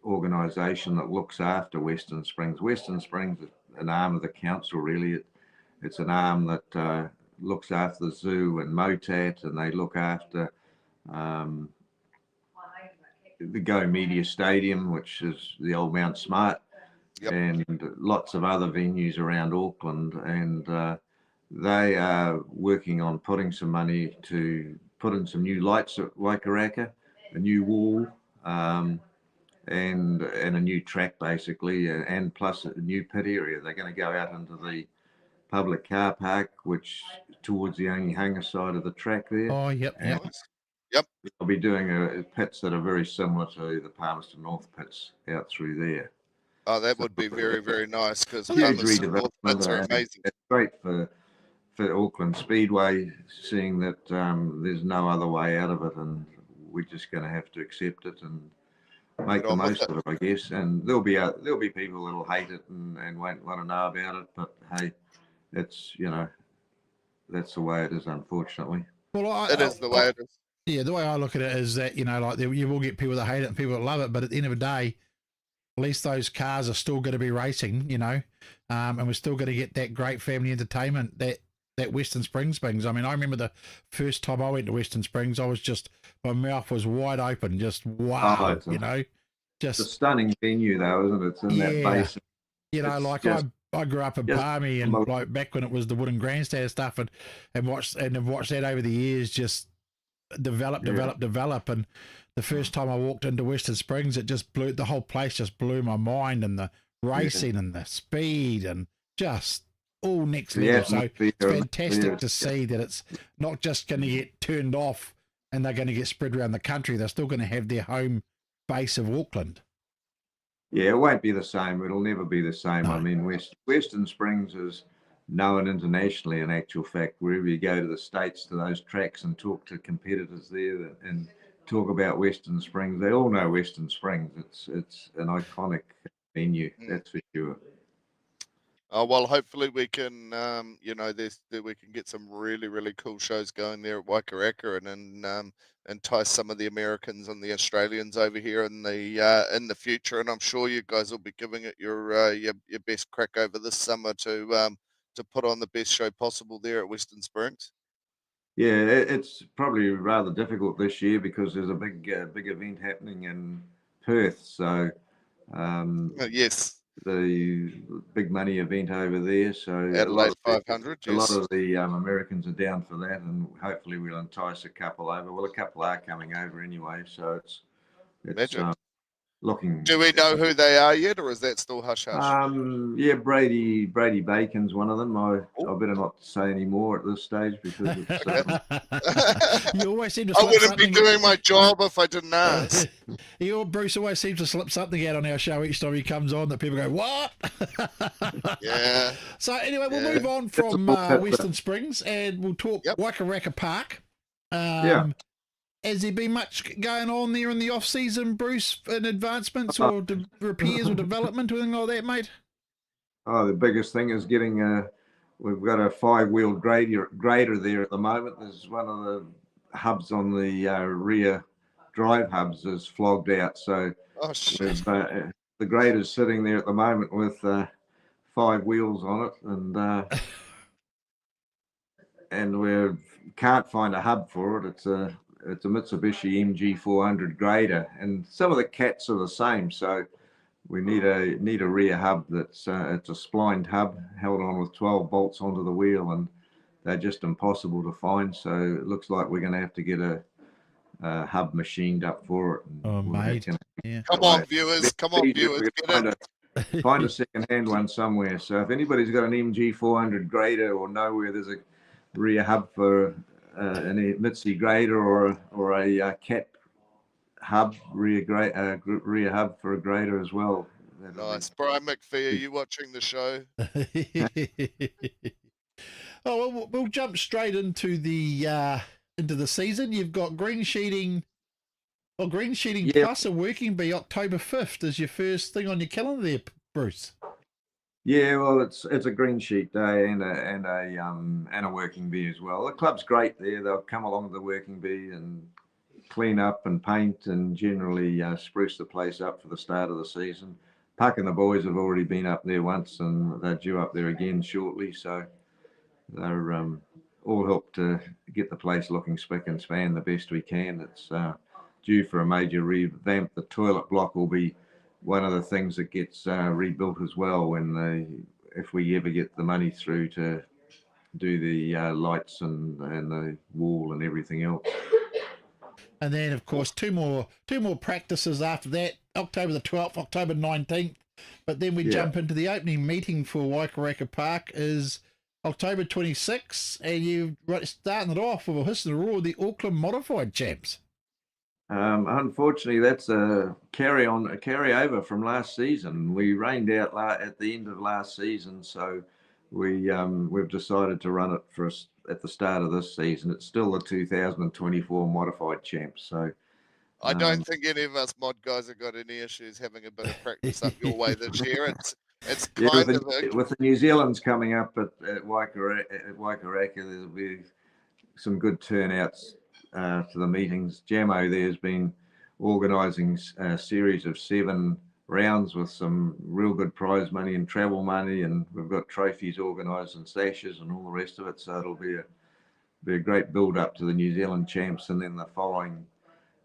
S5: organisation that looks after Western Springs. Western Springs is an arm of the council, really. It's an arm that looks after the zoo and Motat, and they look after the Go Media Stadium, which is the old Mount Smart,
S3: Yep.
S5: and lots of other venues around Auckland. And they are working on putting some money to put in some new lights at Waikaraka, a new wall, and a new track basically, and plus a new pit area. They're going to go out into the public car park, which towards the only hangar side of the track there.
S1: Oh, yep,
S5: And
S1: yep.
S3: Nice. Yep.
S5: they'll be doing pits that are very similar to the Palmerston North pits out through there.
S3: Oh, that would be very, very nice because
S5: Huge
S3: Palmerston North
S5: redevelopment,
S3: pits are
S5: and
S3: amazing.
S5: it's great for Auckland Speedway, seeing that there's no other way out of it, and we're just going to have to accept it and make
S3: Get
S5: the
S3: on with
S5: most
S3: it.
S5: of it, I guess. And there'll be people that'll hate it and won't want to know about it, but hey, it's, you know, that's the way it is, unfortunately.
S1: Well,
S3: It is the way it is.
S1: Yeah, the way I look at it is that, you know, like you will get people that hate it and people that love it, but at the end of the day, at least those cars are still going to be racing, you know, and we're still going to get that great family entertainment that Western Springs brings. I mean, I remember the first time I went to Western Springs, I was just, my mouth was wide open, just wow, you know,
S5: It's a
S1: just
S5: sting venue though, isn't it? It's in that basin.
S1: you know,
S5: It's
S1: like
S5: just-
S1: I grew up in
S5: just
S1: Palmy, and like back when it was the wooden grandstand stuff, and have watched that over the years, just develop. And the first time I walked into Western Springs, it just blew, the whole place just blew my mind, and the racing and the speed and just all next level. So it's fantastic to see that it's not just going to get turned off and they're going to get spread around the country. They're still going to have their home base of Auckland.
S5: Yeah, it won't be the same. It'll never be the same.
S1: No.
S5: I mean, Western Springs is known internationally, in actual fact. Wherever you go to the States, to those tracks, and talk to competitors there and talk about Western Springs, they all know Western Springs. It's an iconic venue, that's for sure.
S3: Well, hopefully we can, you know, we can get some really, really cool shows going there at Waikaraka, and then entice some of the Americans and the Australians over here in the future. And I'm sure you guys will be giving it your best crack over this summer to put on the best show possible there at Western Springs.
S5: Yeah, it's probably rather difficult this year because there's a big event happening in Perth. So
S3: yes,
S5: the big money event over there. So
S3: Adelaide 500.
S5: a lot of the Americans are down for that, and hopefully we'll entice a couple over. Well, a couple are coming over anyway, so it's looking.
S3: Do we know who they are yet, or is that still hush hush?
S5: Yeah, Brady Bacon's one of them. I better not say any more at this stage because it's,
S1: you always seem to.
S3: I wouldn't be doing my job if I didn't ask.
S1: Bruce always seems to slip something out on our show each time he comes on that people go, "What?"
S3: Yeah.
S1: So anyway, we'll move on from Western Springs and we'll talk Waikaraka Park. Has there been much going on there in the off season, Bruce, in advancements or repairs or development or anything like that, mate?
S5: Oh, the biggest thing is getting we've got a 5-wheel grader there at the moment. There's one of the hubs on the rear drive hubs is flogged out. So the grader's sitting there at the moment with 5 wheels on it, and we can't find a hub for it. It's a Mitsubishi MG400 grader, and some of the cats are the same. So we need a rear hub that's it's a splined hub held on with 12 bolts onto the wheel, and they're just impossible to find. So it looks like we're going to have to get a hub machined up for it.
S1: Oh, mate.
S3: Come on, viewers.
S5: Find a second-hand one somewhere. So if anybody's got an MG400 grader or know where there's a rear hub for an Mitsubishi grader or a cat hub, rear hub for a grader as well.
S3: Nice. Brian McPhee, are you watching the show?
S1: Oh, well, we'll jump straight into the season. You've got green sheeting. Well, green sheeting plus a working bee. October 5th is your first thing on your calendar there, Bruce.
S5: Yeah, well, it's a green sheet day and a working bee as well. The club's great there. They'll come along with the working bee and clean up and paint and generally spruce the place up for the start of the season. Puck and the boys have already been up there once, and they're due up there again shortly. So they're all help to get the place looking spick and span the best we can. It's due for a major revamp. The toilet block will be one of the things that gets rebuilt as well if we ever get the money through to do the lights and the wall and everything else.
S1: And then, of course, two more practices after that, October the 12th, October 19th. But then we jump into the opening meeting for Waikaraka Park is October 26th, and you're starting it off with a hiss and a roar, the Auckland Modified Champs.
S5: Unfortunately, that's a carryover from last season. We rained out at the end of last season, so we've decided to run it for us at the start of this season. It's still the 2024 Modified Champs. So
S3: I don't think any of us mod guys have got any issues having a bit of practice up your way this year. It's kind of
S5: with the New Zealand's coming up at Waikaraka, there'll be some good turnouts to the meetings. Jamo there's been organising a series of 7 rounds with some real good prize money and travel money, and we've got trophies organised and sashes and all the rest of it. So it'll be a great build up to the New Zealand champs, and then the following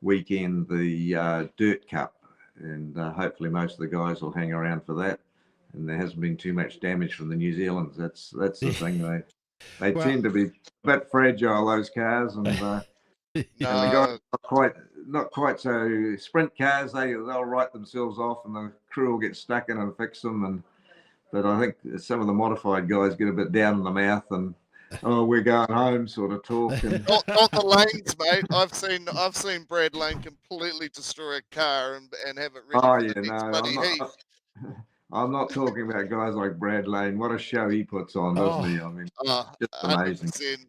S5: weekend the Dirt Cup, and hopefully most of the guys will hang around for that. And there hasn't been too much damage from the New Zealand's. That's the thing. They tend to be a bit fragile, those cars, and and the guys not quite so sprint cars. They'll write themselves off, and the crew will get stuck in and fix them. But I think some of the modified guys get a bit down in the mouth and we're going home sort of talk. And
S3: not the lanes, mate. I've seen Brad Lane completely destroy a car and have it ready for the next bloody heat.
S5: I'm not talking about guys like Brad Lane. What a show he puts on, doesn't he? I mean, just amazing.
S3: 100%.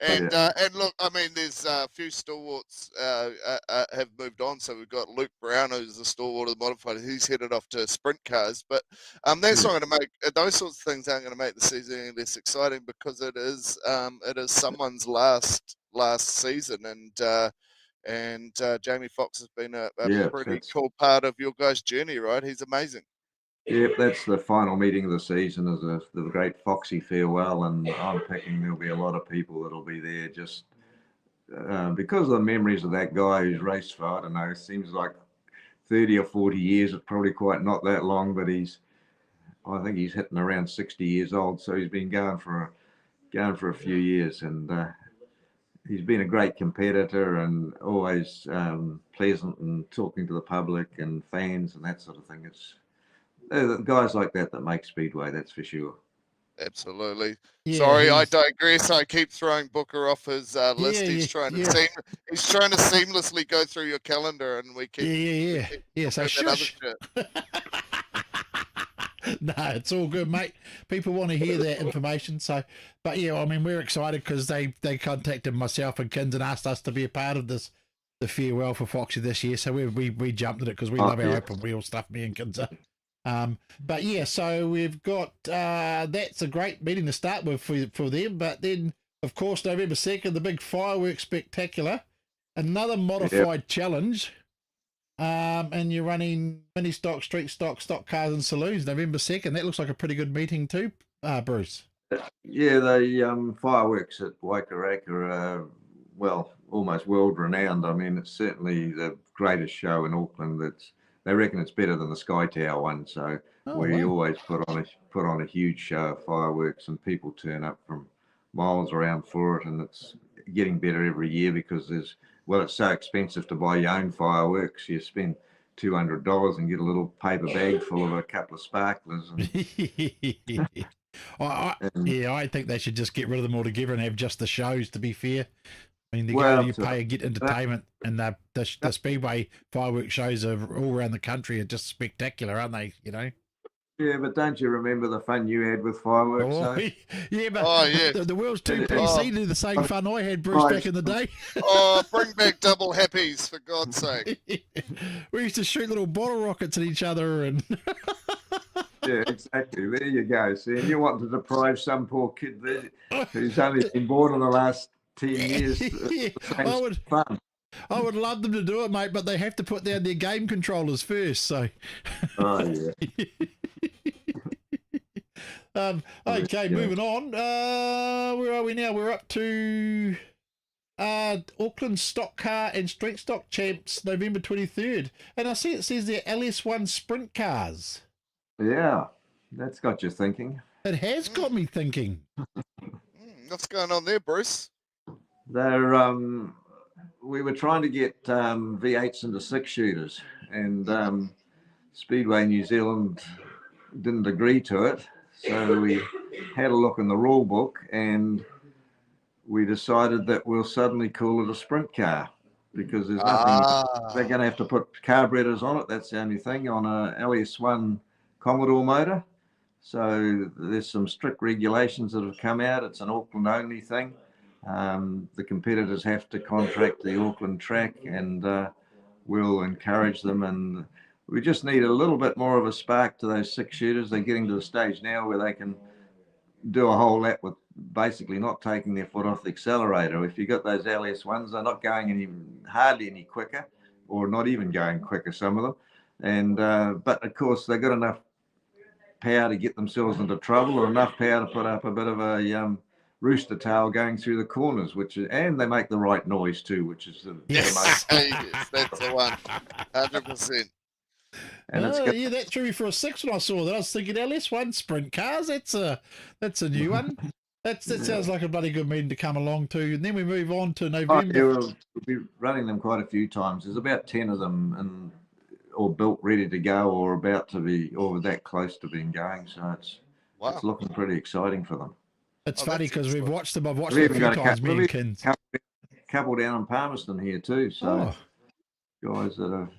S3: And look, I mean, there's a few stalwarts have moved on. So we've got Luke Brown, who's the stalwart of the modified. He's headed off to sprint cars, but that's not going to make those sorts of things aren't going to make the season any less exciting, because it is someone's last season, and Jamie Foxx has been a pretty cool part of your guys' journey, right? He's amazing.
S5: Yep, that's the final meeting of the season, is the great Foxy farewell, and I'm picking there'll be a lot of people that'll be there just because of the memories of that guy who's raced for, I don't know, it seems like 30 or 40 years. It's probably quite not that long, but I think he's hitting around 60 years old, so he's been going for a few years, and he's been a great competitor and always pleasant and talking to the public and fans and that sort of thing. It's guys like that make Speedway, that's for sure.
S3: Absolutely.
S1: Yeah,
S3: sorry, I digress. I keep throwing Booker off his list. He's trying to seamlessly go through your calendar, and we keep
S1: So shush. No, it's all good, mate. People want to hear that information. So, but yeah, I mean, we're excited because they contacted myself and Kins and asked us to be a part of the farewell for Foxy this year. So we jumped at it because we love our open wheel stuff, me and Kins. But yeah, so we've got that's a great meeting to start with for them. But then, of course, November 2nd, the big fireworks spectacular, another modified challenge. And you're running mini stock, street stock cars and saloons November 2nd. That looks like a pretty good meeting too, Bruce.
S5: Yeah, the fireworks at Waikaraka are, almost world renowned. I mean, it's certainly the greatest show in Auckland. They reckon it's better than the Sky Tower one. So we always put on a huge show of fireworks, and people turn up from miles around for it, and it's getting better every year because it's so expensive to buy your own fireworks. You spend $200 and get a little paper bag full of a couple of sparklers.
S1: I think they should just get rid of them altogether and have just the shows, to be fair. I mean, you pay and get entertainment, and the Speedway fireworks shows are all around the country are just spectacular, aren't they? You know.
S5: Yeah, but don't you remember the fun you had with fireworks?
S1: The world's too PC to do the same fun I had, Bruce, back in the day.
S3: Bring back double happies, for God's sake.
S1: We used to shoot little bottle rockets at each other, and
S5: yeah, exactly. There you go. See, and you want to deprive some poor kid there who's only been born in the last 10 years.
S1: I would love them to do it, mate, but they have to put down their game controllers first. So.
S5: Oh yeah.
S1: Okay, moving on. Where are we now? We're up to Auckland Stock Car and Street Stock Champs, November 23rd. And I see it says there LS1 Sprint Cars.
S5: Yeah, that's got you thinking.
S1: It has got me thinking.
S3: What's going on there, Bruce?
S5: They're we were trying to get V8s into 6-shooters, and Speedway New Zealand didn't agree to it. So we had a look in the rule book, and we decided that we'll suddenly call it a sprint car, because there's nothing. They're going to have to put carburetors on it. That's the only thing, on a LS1 Commodore motor. So there's some strict regulations that have come out. It's an Auckland only thing. The competitors have to contract the Auckland track, and we'll encourage them. And we just need a little bit more of a spark to those 6-shooters. They're getting to a stage now where they can do a whole lot with basically not taking their foot off the accelerator. If you've got those LS1s, they're not going hardly any quicker, or not even going quicker, some of them. And but of course they've got enough power to get themselves into trouble, or enough power to put up a bit of a rooster tail going through the corners, and they make the right noise too, which is the most.
S3: Yes, that's the one, 100%.
S5: And
S1: yeah, that threw me for a 6 when I saw that. I was thinking LS1 Sprint Cars. That's a new one. That sounds like a bloody good meeting to come along to. And then we move on to November.
S5: Yeah, we'll be running them quite a few times. There's about 10 of them, all built, ready to go, or about to be, or that close to being going. So it's looking pretty exciting for them.
S1: It's funny because we've watched them. I've watched them a few times, me and Kins.
S5: Couple down in Palmerston here too. So guys that are.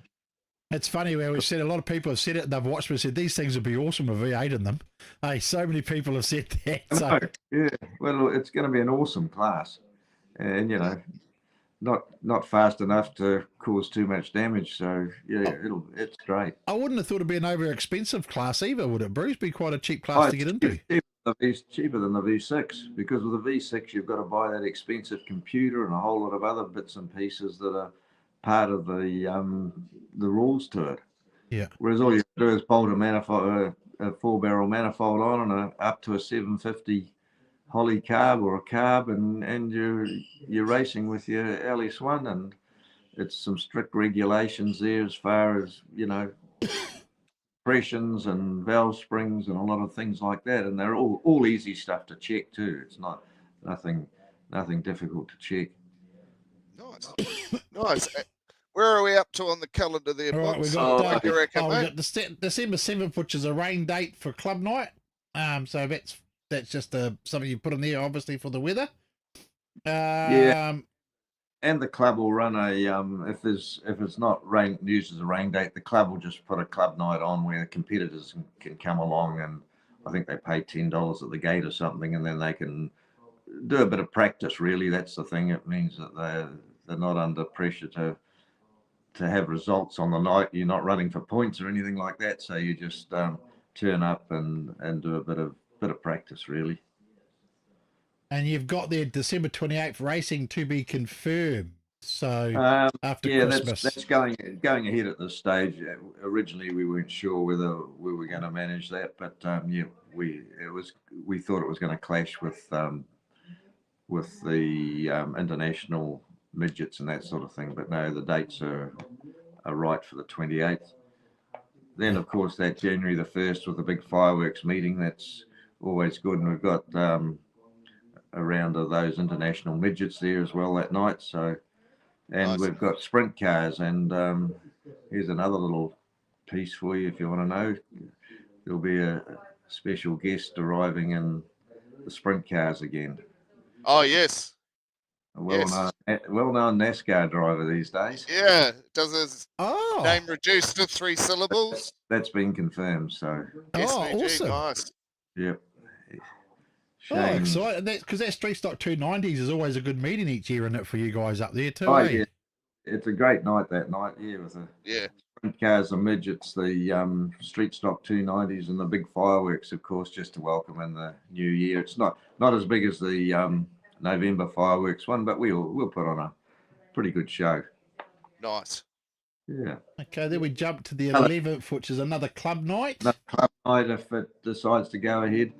S1: It's funny where we've said, a lot of people have said it, and they've watched me and said these things would be awesome with V8 in them. Hey, so many people have said that. So.
S5: Yeah, well, it's going to be an awesome class, and not fast enough to cause too much damage. So yeah, it's great.
S1: I wouldn't have thought it'd be an over expensive class either, would it, Bruce? Be quite a cheap class to get into.
S5: It's cheaper than the V6, because with the V6 you've got to buy that expensive computer and a whole lot of other bits and pieces that are part of the rules to it.
S1: Yeah.
S5: Whereas all you do is bolt a manifold, a 4-barrel manifold on, and up to a 750 Holly carb or a carb, and you're racing with your LS1, and it's some strict regulations there as far as compressions and valve springs and a lot of things like that, and they're all easy stuff to check too. It's nothing difficult to check.
S3: Nice. Where are we up to on the calendar there,
S1: All right,
S3: Box?
S1: we've
S3: Reckon,
S1: got December 7th, which is a rain date for club night. So that's just something you put in there, obviously, for the weather.
S5: And the club will run if it's not used as a rain date, the club will just put a club night on where the competitors can come along, and I think they pay $10 at the gate or something, and then they can do a bit of practice. Really, that's the thing. It means that they're not under pressure to have results on the night. You're not running for points or anything like that, so you just turn up and do a bit of practice, really.
S1: And you've got their December 28th racing to be confirmed. So after Christmas,
S5: that's going ahead at this stage. Originally, we weren't sure whether we were going to manage that, but we thought it was going to clash with the international midgets and that sort of thing. But no, the dates are right for the 28th. Then, of course, that January the 1st with the big fireworks meeting. That's always good, and we've got a round of those international midgets there as well that night. So, and nice. We've got sprint cars, and here's another little piece for you if you want to know. There'll be a special guest arriving in the sprint cars again.
S3: Oh yes,
S5: a well-known NASCAR driver these days.
S3: Yeah, does his name reduce to 3 syllables?
S5: That's been confirmed. So
S1: awesome.
S3: Nice.
S5: Yep.
S1: Shame. Exciting! Because that Street Stock 290s is always a good meeting each year, isn't it, for you guys up there too?
S5: Yeah, it's a great night that night. Yeah, with the sprint cars and midgets, the Street Stock 290s, and the big fireworks, of course, just to welcome in the new year. It's not as big as the November fireworks one, but we'll put on a pretty good show.
S3: Nice.
S5: Yeah.
S1: Okay, then we jump to the 11th, which is another club night.
S5: Another club night if it decides to go ahead.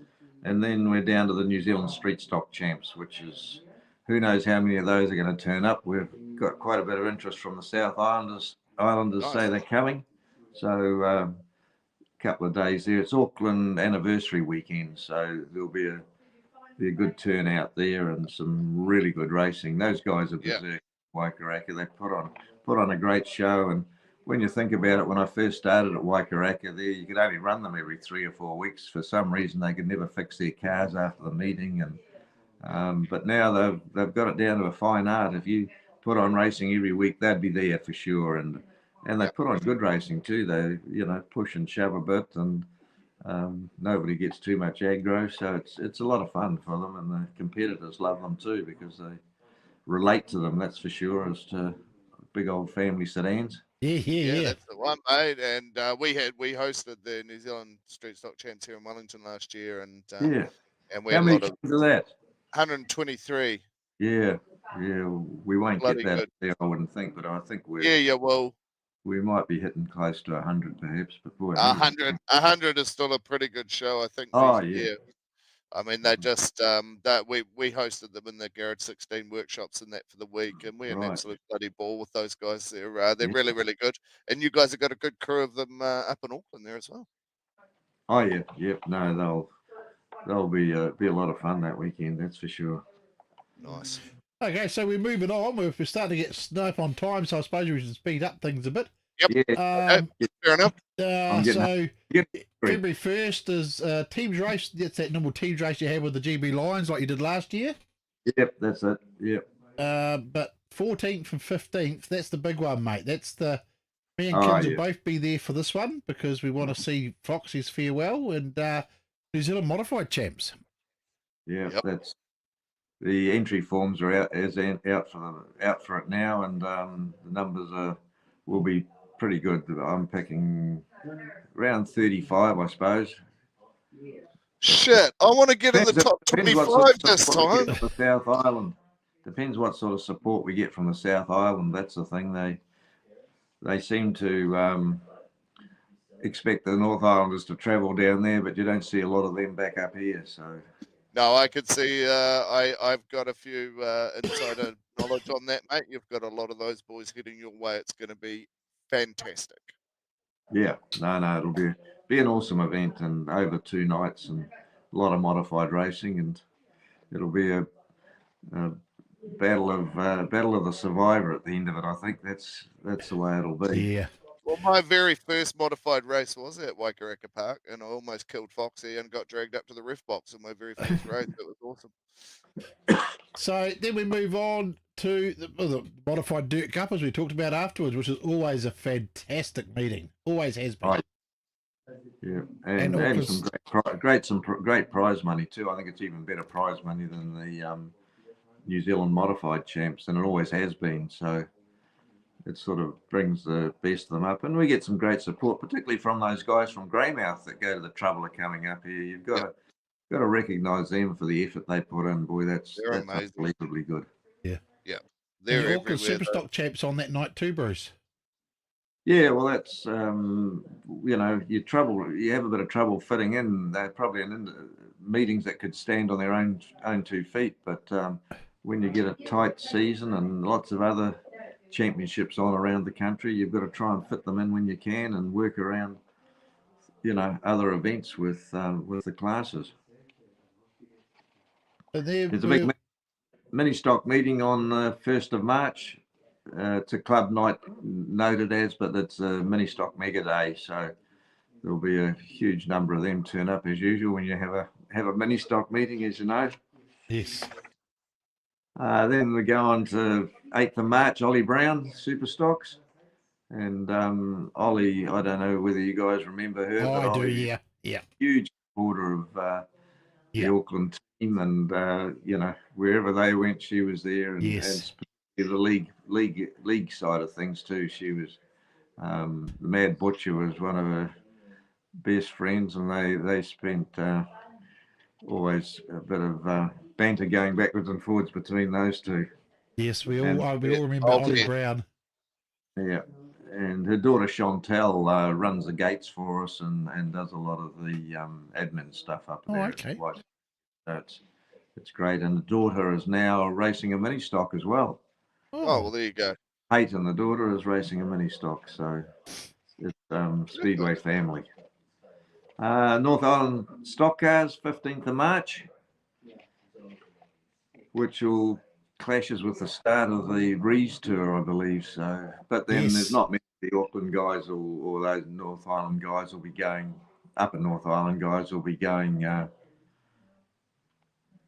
S5: And then we're down to the New Zealand Street Stock Champs, which is, who knows how many of those are going to turn up. We've got quite a bit of interest from the South Islanders.
S3: Nice.
S5: Say they're coming. So a couple of days there. It's Auckland anniversary weekend, so there'll be a good turnout there and some really good racing. Those guys are berserk. Waikaraka, they put on a great show. And when you think about it, when I first started at Waikaraka, there you could only run them every 3 or 4 weeks. For some reason, they could never fix their cars after the meeting, and but now they've got it down to a fine art. If you put on racing every week, they'd be there for sure. And they put on good racing too. They push and shove a bit, and nobody gets too much aggro. So it's a lot of fun for them, and the competitors love them too because they relate to them. That's for sure. As to big old family sedans.
S3: Yeah, that's the one, mate. And we hosted the New Zealand Street Stock Champs here in Wellington last year, and we
S5: How
S3: had a
S5: many
S3: lot of
S5: of that?
S3: 123.
S5: Yeah, we won't
S3: Bloody
S5: get that
S3: good.
S5: there, I wouldn't think, but I think
S3: Well,
S5: we might be hitting close to 100 perhaps. But boy,
S3: 100 is still a pretty good show, I think.
S5: Oh yeah.
S3: I mean, they just that we hosted them in the GARAGE16 workshops and that for the week, and we had an absolute bloody ball with those guys. They're really, really good, and you guys have got a good crew of them up in Auckland there as well.
S5: Oh yeah, yep. No, they'll be a lot of fun that weekend. That's for sure.
S3: Nice.
S1: Okay, so we're moving on. We're starting to get snipe on time, so I suppose we should speed up things a bit.
S3: Yep.
S5: Yeah.
S3: Fair enough.
S1: So February 1st is teams race. That's that normal teams race you have with the GB Lions like you did last year.
S5: Yep, that's it. Yep.
S1: But 14th and 15th, that's the big one, mate. That's the me and Kids will both be there for this one because we want to see Foxy's farewell and New Zealand Modified Champs.
S5: Yeah, that's the entry forms are out for it now, and the numbers will be pretty good. I'm picking around 35, I suppose.
S3: Shit, I want to get in the top 25 this time.
S5: The South Island. Depends what sort of support we get from the South Island. That's the thing. They seem to expect the North Islanders to travel down there, but you don't see a lot of them back up here. So.
S3: No, I could see. I've got a few insider knowledge on that, mate. You've got a lot of those boys heading your way. It's going to be fantastic.
S5: Yeah, no, it'll be an awesome event and over 2 nights and a lot of modified racing, and it'll be a battle of the survivor at the end of it. I think that's the way it'll be.
S1: Yeah.
S3: Well, my very first modified race was at Waikaraka Park, and I almost killed Foxy and got dragged up to the ref box in my very first race. It was awesome.
S1: So then we move on to the Modified Dirt Cup, as we talked about afterwards, which is always a fantastic meeting. Always has been.
S5: Yeah, and some great prize money too. I think it's even better prize money than the New Zealand Modified Champs, and it always has been. So it sort of brings the best of them up, and we get some great support, particularly from those guys from Greymouth that go to the trouble of coming up here. You've got to recognise them for the effort they put in. Boy, that's unbelievably good.
S1: Yeah.
S3: They're
S1: the Auckland Superstock Champs on that night too, Bruce.
S5: Yeah, well, that's you have a bit of trouble fitting in. They're probably in meetings that could stand on their own 2 feet, but when you get a tight season and lots of other championships on around the country, you've got to try and fit them in when you can and work around other events with the classes. There's a big mini stock meeting on the 1st of March. It's a club night noted as, but it's a mini stock mega day, so there'll be a huge number of them turn up as usual when you have a mini stock meeting, as you know.
S1: Yes.
S5: Then we go on to 8th of March, Ollie Brown Super Stocks, and Ollie, I don't know whether you guys remember her.
S1: Oh,
S5: but
S1: I do,
S5: Ollie,
S1: yeah.
S5: Huge supporter of the Auckland team, and wherever they went, she was there, and the league side of things too. She was the Mad Butcher was one of her best friends, and they spent always a bit of banter going backwards and forwards between those two.
S1: Yes, we all remember Ollie Brown.
S5: Yeah, and her daughter Chantel runs the gates for us and does a lot of the admin stuff up there.
S1: Okay.
S5: So it's great. And the daughter is now racing a mini stock as well.
S3: Oh, well, there you go.
S5: Peyton, the daughter, is racing a mini stock. So it's Speedway family. North Island Stock Cars, 15th of March, which will clashes with the start of the Breeze Tour, I believe. So, but then there's not many of the Auckland guys or those North Island guys will be going. Upper North Island guys will be going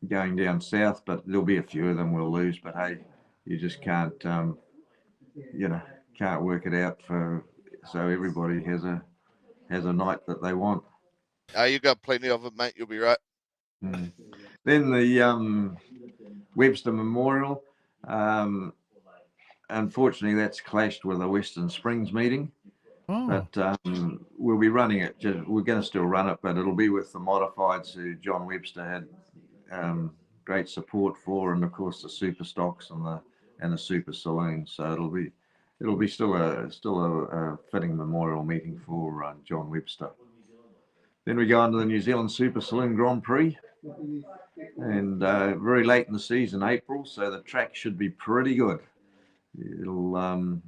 S5: down south, but there'll be a few of them we'll lose. But hey, you just can't, can't work it out so everybody has a night that they want.
S3: You got plenty of them, mate. You'll be right.
S5: Mm. Then the Webster Memorial. Unfortunately, that's clashed with a Western Springs meeting. But we'll be running it. We're going to still run it, but it'll be with the modifieds who John Webster had great support for, and of course the super stocks and the super saloons. So it'll be still a fitting memorial meeting for John Webster. Then we go on to the New Zealand Super Saloon Grand Prix, and very late in the season, April, so the track should be pretty good. It'll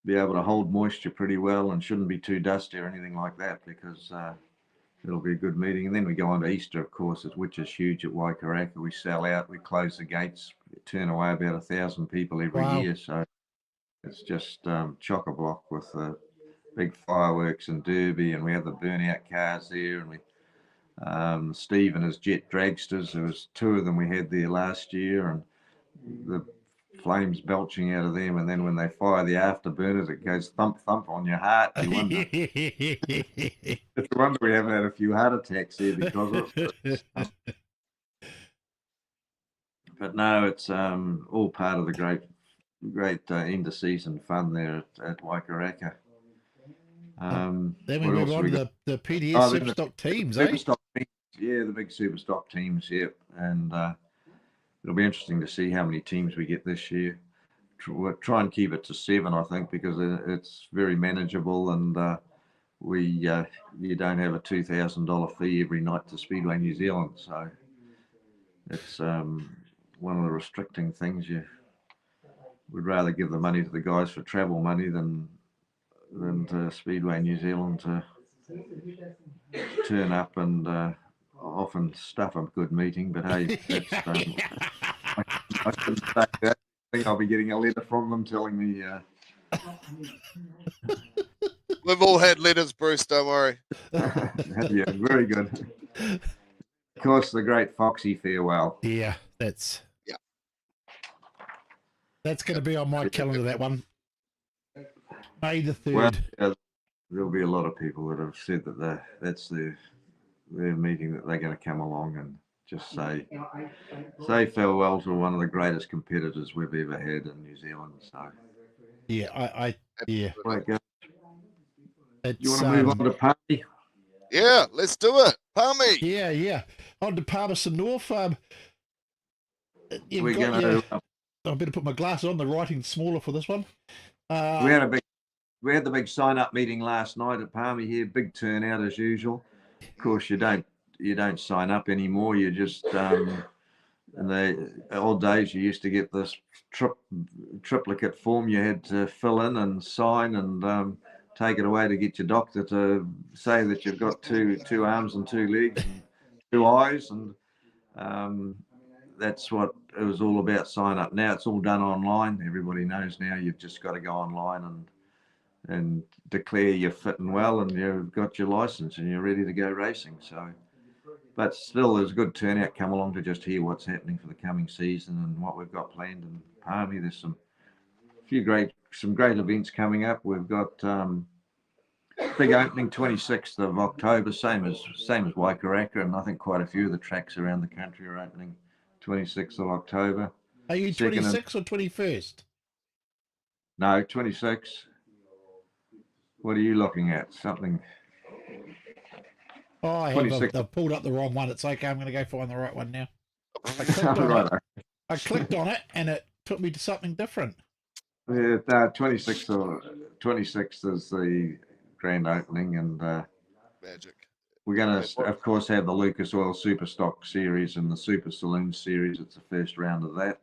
S5: be able to hold moisture pretty well and shouldn't be too dusty or anything like that, because it'll be a good meeting. And then we go on to Easter, of course, which is huge at Waikaraka. We sell out, we close the gates, turn away about 1,000 people every year. So it's just chock-a-block with big fireworks and derby, and we have the burnout cars there, and we Steve and his jet dragsters. There was 2 of them we had there last year, and the flames belching out of them, and then when they fire the afterburners, it goes thump thump on your heart. You wonder. It's a wonder we haven't had a few heart attacks there because of it. But no, it's all part of the great end of season fun there at Waikaraka.
S1: Then we move on to the PDS Superstock teams,
S5: Superstock teams, yeah, the big Superstock teams, yeah. And it'll be interesting to see how many teams we get this year. We'll try and keep it to 7, I think, because it's very manageable, and you don't have a $2,000 fee every night to Speedway New Zealand. So it's one of the restricting things. You would rather give the money to the guys for travel money than to Speedway New Zealand to turn up and often stuff a good meeting. But hey, that's, I shouldn't say that. I think I'll be getting a letter from them telling me.
S3: We've all had letters, Bruce. Don't worry.
S5: Yeah, very good. Of course, the great Foxy farewell.
S1: Yeah, that's going to be on my calendar. That one, May the 3rd.
S5: Well, yeah, there'll be a lot of people that have said that that's their meeting, that they're going to come along and just say farewell to one of the greatest competitors we've ever had in New Zealand. So
S1: yeah, yeah.
S5: You want to move on to Palmy?
S3: Yeah, let's do it. Palmy.
S1: Yeah. On to Palmerston North. I better put my glasses on. The writing's smaller for this one.
S5: We had the big sign-up meeting last night at Palmy here. Big turnout as usual. Of course, you don't sign up anymore. You just in the old days, you used to get this triplicate form you had to fill in and sign and take it away to get your doctor to say that you've got two arms and 2 legs and 2 eyes, and that's what it was all about. Sign up. Now it's all done online. Everybody knows now. You've just got to go online and declare you're fit and well, and you've got your license and you're ready to go racing. So, but still, there's a good turnout. Come along to just hear what's happening for the coming season and what we've got planned in Palmy. There's some great events coming up. We've got big opening 26th of October, same as Waikaraka, and I think quite a few of the tracks around the country are opening 26th of October.
S1: Are you 26th or 21st?
S5: No, 26. What are you looking at? Something.
S1: Oh, I've pulled up the wrong one. It's okay. I'm going to go find the right one now. I clicked on it and it took me to something different.
S5: Yeah, 26th is the grand opening, and
S3: Magic.
S5: we're going to, of course, have the Lucas Oil Super Stock Series and the Super Saloon Series. It's the first round of that.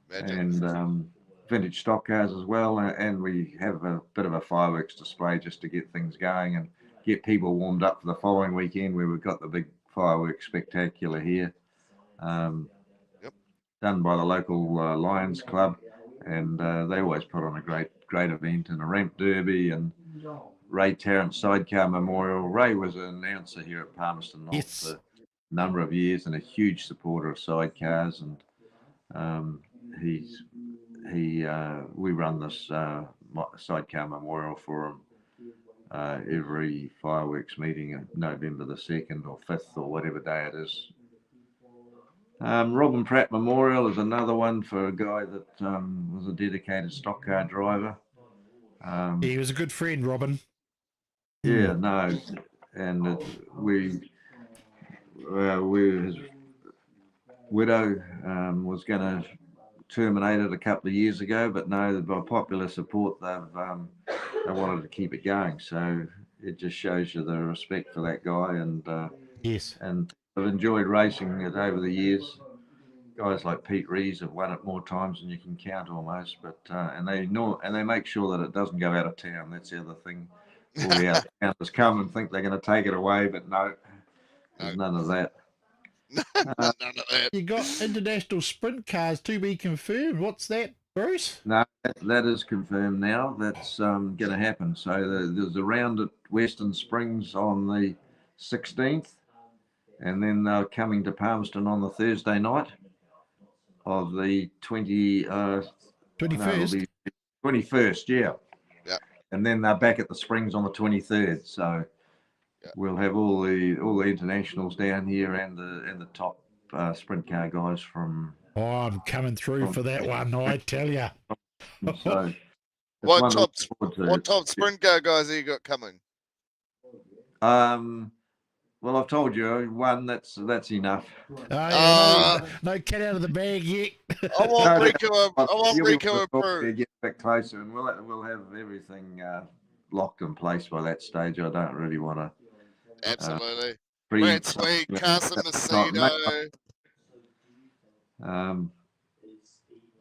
S3: Magic.
S5: And vintage stock cars as well. And we have a bit of a fireworks display just to get things going and get people warmed up for the following weekend, where we've got the big fireworks spectacular here. Done by the local Lions Club, and they always put on a great event, and a ramp derby, and Ray Tarrant Sidecar Memorial. Ray was an announcer here at Palmerston North for a number of years and a huge supporter of sidecars, and we run this Sidecar Memorial for him every fireworks meeting of November the 2nd or 5th or whatever day it is. Robin Pratt Memorial is another one for a guy that was a dedicated stock car driver.
S1: He was a good friend, Robin.
S5: Yeah, no, and his widow was going to terminate it a couple of years ago, but no, by popular support, they wanted to keep it going. So it just shows you the respect for that guy, and
S1: yes,
S5: and I've enjoyed racing it over the years. Guys like Pete Rees have won it more times than you can count almost, but and they make sure that it doesn't go out of town. That's the other thing. All the out of towners come and think they're going to take it away, but no, there's none of that.
S3: None of that.
S1: You got international sprint cars to be confirmed. What's that, Bruce?
S5: No, that is confirmed now. That's going to happen. So there's a round at Western Springs on the 16th, and then they're coming to Palmerston on the Thursday night of the 21st. 21st, yeah.
S3: Yeah.
S5: And then they're back at the Springs on the 23rd. So we'll have all the internationals down here and the top sprint car guys from.
S1: Oh, I'm coming through for that one, I tell you.
S5: So
S3: what top sprint car guys have you got coming?
S5: Well, I've told you one. That's enough.
S1: No cat out of the bag yet.
S3: I want Rico approved.
S5: Get back closer, and we'll have everything locked in place by that stage. I don't really want to.
S3: Absolutely. Brad Sweet, Carson Macedo.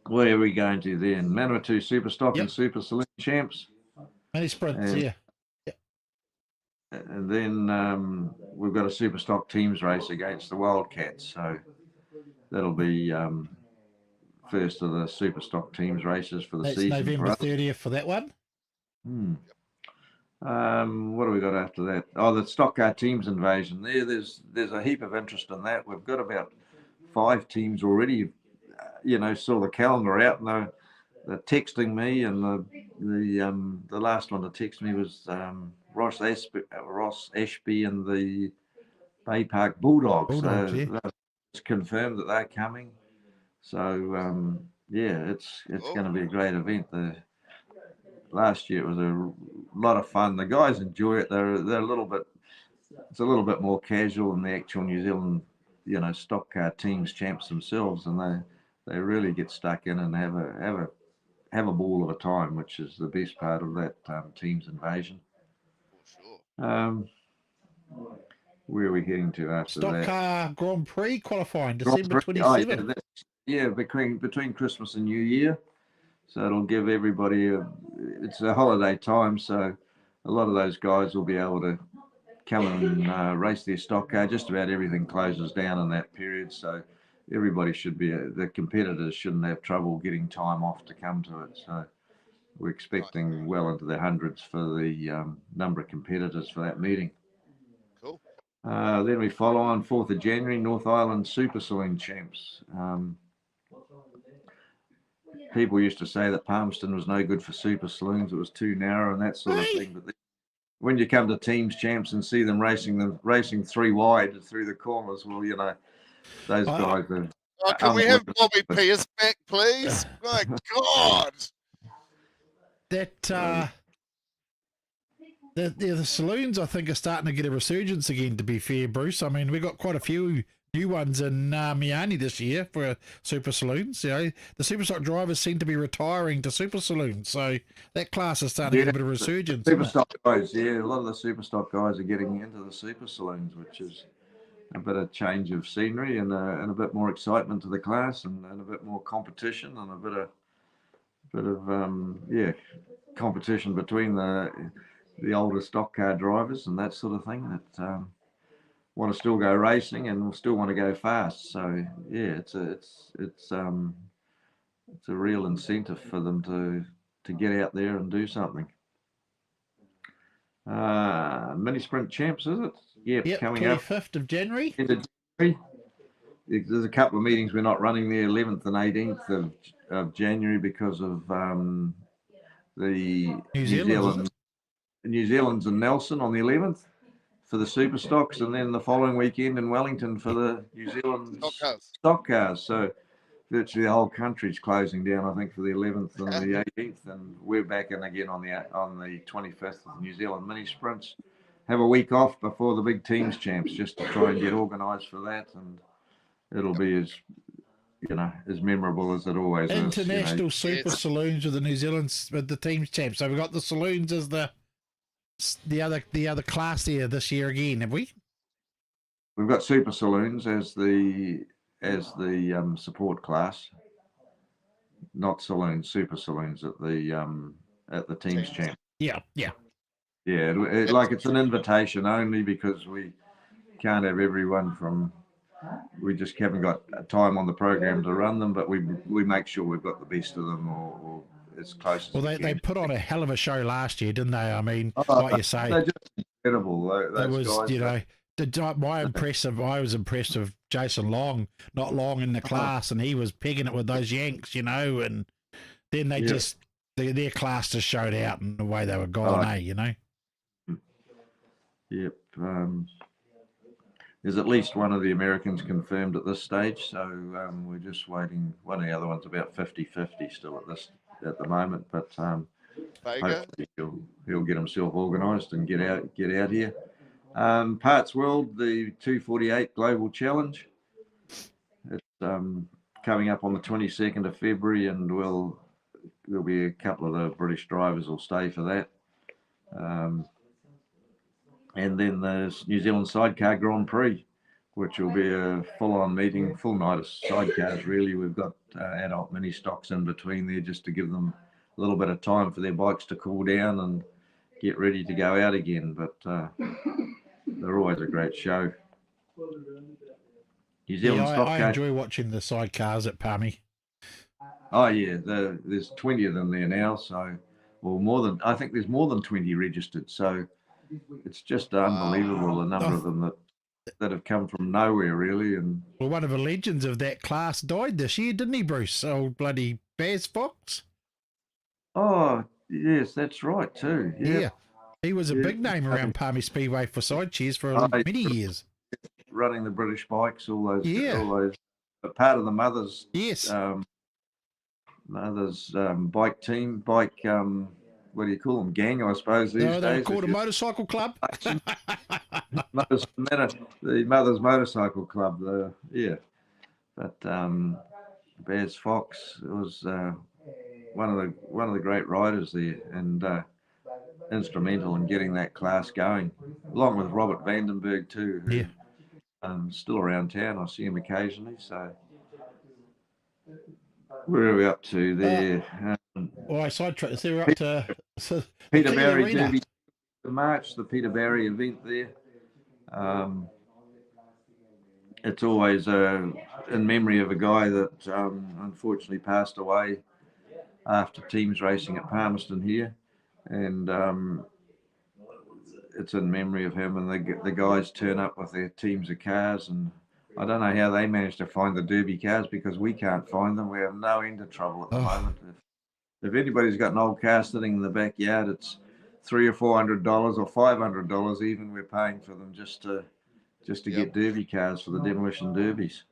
S5: Where are we going to then? Manawatu Super Stock and Super Saloon Champs.
S1: Many sprints,
S5: And then we've got a Super Stock Teams race against the Wildcats. So that'll be first of the Super Stock Teams races for the season.
S1: November 30th for that one.
S5: What do we got after that? Oh, the Stock Car Teams Invasion. There's a heap of interest in that. We've got about 5 teams already, saw the calendar out, and they're texting me, and the last one to text me was Ross Ashby and the Bay Park Bulldogs. It's confirmed that they're coming. So it's going to be a great event. Last year it was a lot of fun. The guys enjoy it. They're a little bit. It's a little bit more casual than the actual New Zealand, stock car teams champs themselves, and they really get stuck in and have a ball of a time, which is the best part of that teams invasion. Where are we heading to after
S1: Stock
S5: that?
S1: Car Grand Prix qualifying December 27th.
S5: Between Christmas and New Year. So it'll give everybody it's a holiday time, so a lot of those guys will be able to come and race their stock car. Just about everything closes down in that period, so everybody should be, the competitors shouldn't have trouble getting time off to come to it. So we're expecting well into the hundreds for the number of competitors for that meeting.
S3: Cool.
S5: Then we follow on 4th of January, North Island Super Saloon Champs. People used to say that Palmerston was no good for super saloons. It was too narrow and that sort of thing. But when you come to teams champs and see them racing 3 wide through the corners, well, those guys are.
S3: Can we have Bobby Pierce back, please? My God.
S1: That the saloons, I think, are starting to get a resurgence again. To be fair, Bruce, I mean, we've got quite a few new ones in Miami this year for super saloons. You know, the super stock drivers seem to be retiring to super saloons, so that class is starting to get a bit of resurgence.
S5: Super stock guys, yeah, a lot of the super stock guys are getting into the super saloons, which is a bit of change of scenery and a bit more excitement to the class and a bit more competition and a bit of competition between the older stock car drivers and that sort of thing that want to still go racing and still want to go fast. So yeah, it's a real incentive for them to get out there and do something. Mini Sprint Champs, is it?
S1: Yep,
S5: coming
S1: 25th of January.
S5: End of January. There's a couple of meetings we're not running the 11th and 18th of January because of the New Zealand's in Nelson on the 11th for the super stocks, and then the following weekend in Wellington for the New Zealand stock cars. So virtually the whole country's closing down, I think, for the 11th and the 18th, and we're back in again on the 25th of New Zealand mini sprints. Have a week off before the big teams champs just to try and get organised for that, and it'll be as memorable as it always is.
S1: International super saloons with the New Zealand with the teams champs. So we've got the saloons as the other class here this year again, have we?
S5: We've got super saloons as the support class, not saloons, super saloons at the teams champ.
S1: Yeah.
S5: It's an invitation only because we can't have everyone from. We just haven't got time on the program to run them, but we make sure we've got the best of them or as close.
S1: Well, they put on a hell of a show last year, didn't they? I mean, like you say,
S5: they're just incredible.
S1: It was,
S5: guys,
S1: I was impressed with Jason Long, not long in the class, and he was pegging it with those Yanks, and then they just their class just showed out in the way they were gone,
S5: Yep. There's at least one of the Americans confirmed at this stage, so we're just waiting. One of the other ones about 50-50 still at the moment, but hopefully he'll get himself organised and get out here. Parts World, the 248 Global Challenge. It's coming up on the 22nd of February, and there'll be a couple of the British drivers will stay for that. And then the New Zealand Sidecar Grand Prix, which will be a full-on meeting, full night of sidecars, really. We've got adult mini stocks in between there just to give them a little bit of time for their bikes to cool down and get ready to go out again. But they're always a great show. New Zealand stock
S1: I enjoy watching the sidecars at Palmy.
S5: Oh, yeah. There's 20 of them there now. So, I think there's more than 20 registered. So, it's just unbelievable the number of them that have come from nowhere, really. And
S1: well, one of the legends of that class died this year, didn't he, Bruce? Old bloody Baz Fox.
S5: Oh, yes, that's right too.
S1: Yeah. He was a big name around Palmy Speedway for side chairs for many years.
S5: Running the British bikes, all those. Part of the mothers.
S1: Yes.
S5: Mothers bike team, what do you call them? Gang, I suppose, these days.
S1: They're called a motorcycle club.
S5: The Mothers Motorcycle Club, But Baz Fox was one of the great riders there and instrumental in getting that class going, along with Robert Vandenberg too, who still around town. I see him occasionally. So where are we up to there?
S1: I sidetracked. So we're up to
S5: Peter Barry Derby March, the Peter Barry event there. It's always in memory of a guy that unfortunately passed away after teams racing at Palmerston here, and it's in memory of him. And the guys turn up with their teams of cars, and I don't know how they managed to find the Derby cars because we can't find them. We have no end of trouble at the moment. If anybody's got an old car sitting in the backyard, it's $300 or $400 or $500 even. We're paying for them just to get Derby cars for the demolition derbies.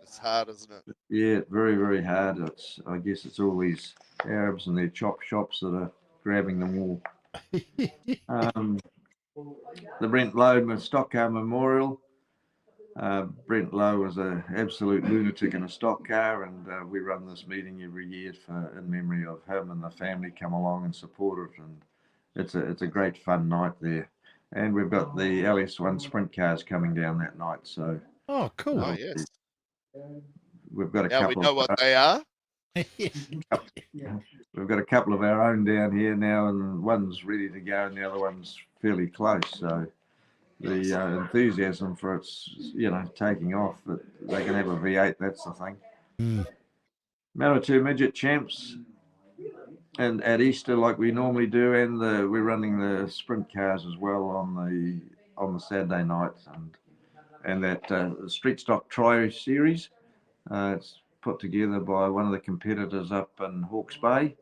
S3: It's hard, isn't it?
S5: Yeah, very, very hard. I guess it's all these Arabs and their chop shops that are grabbing them all. The Brent Load Stock Car Memorial. Brent Lowe was an absolute lunatic in a stock car, and we run this meeting every year in memory of him, and the family come along and support it, and it's a great fun night there. And we've got the LS1 sprint cars coming down that night, so
S1: Oh, cool.
S3: Oh, yes.
S5: we've got a
S3: Now we
S5: couple
S3: know
S5: of
S3: what they are.
S5: we've got a couple of our own down here now, and one's ready to go, and the other one's fairly close. So
S3: Nice.
S5: the enthusiasm for it's taking off. That they can have a V8. That's the thing.
S1: Mm.
S5: Manawatu midget champs, and at Easter like we normally do, and we're running the sprint cars as well on the Saturday nights, and that street stock tri series. It's put together by one of the competitors up in Hawke's Bay.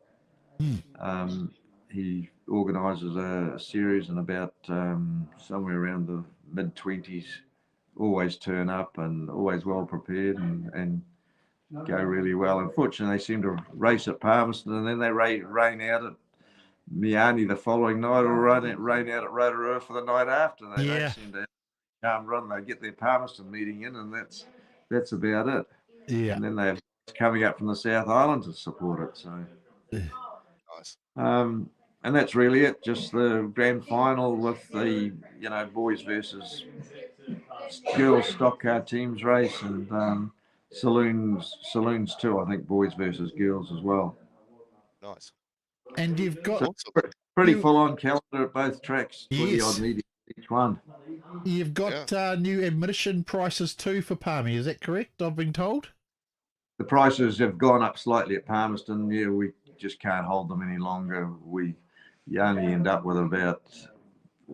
S5: He organises a series in about somewhere around the mid-20s. Always turn up and always well prepared and go really well. Unfortunately, they seem to race at Palmerston and then they rain out at Miani the following night, or rain out at Rotorua for the night after. They don't seem to have run. They get their Palmerston meeting in, and that's about it.
S1: Yeah.
S5: And then they have coming up from the South Island to support it. So,
S3: Nice.
S5: and that's really it. Just the grand final with the boys versus girls stock car teams race, and saloons too. I think boys versus girls as well.
S3: Nice.
S1: And you've got
S3: Awesome.
S5: Pretty full on calendar at both tracks. 20 odd meetings each one.
S1: You've got new admission prices too for Palmy. Is that correct? I've been told.
S5: The prices have gone up slightly at Palmerston. Yeah, we just can't hold them any longer. You only end up with about,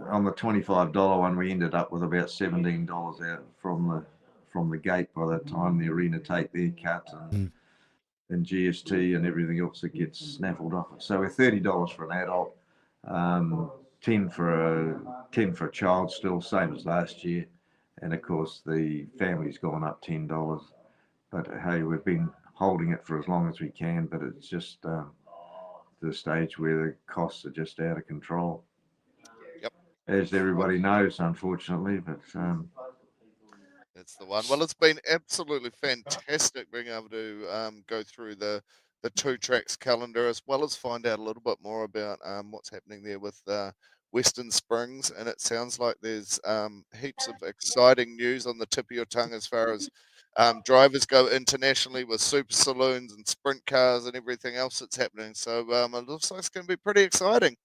S5: on the $25 one, we ended up with about $17 out from the gate by the time the arena take their cut and GST and everything else that gets snaffled off it. So we're $30 for an adult, 10 for a child, still same as last year, and of course the family's gone up $10. But hey, we've been holding it for as long as we can, but it's just the stage where the costs are just out of control.
S3: Yep.
S5: As everybody knows, unfortunately, but
S3: that's the one. Well, it's been absolutely fantastic being able to go through the two tracks calendar, as well as find out a little bit more about what's happening there with Western Springs. And it sounds like there's heaps of exciting news on the tip of your tongue as far as drivers go internationally with super saloons and sprint cars and everything else that's happening. So it looks like it's going to be pretty exciting.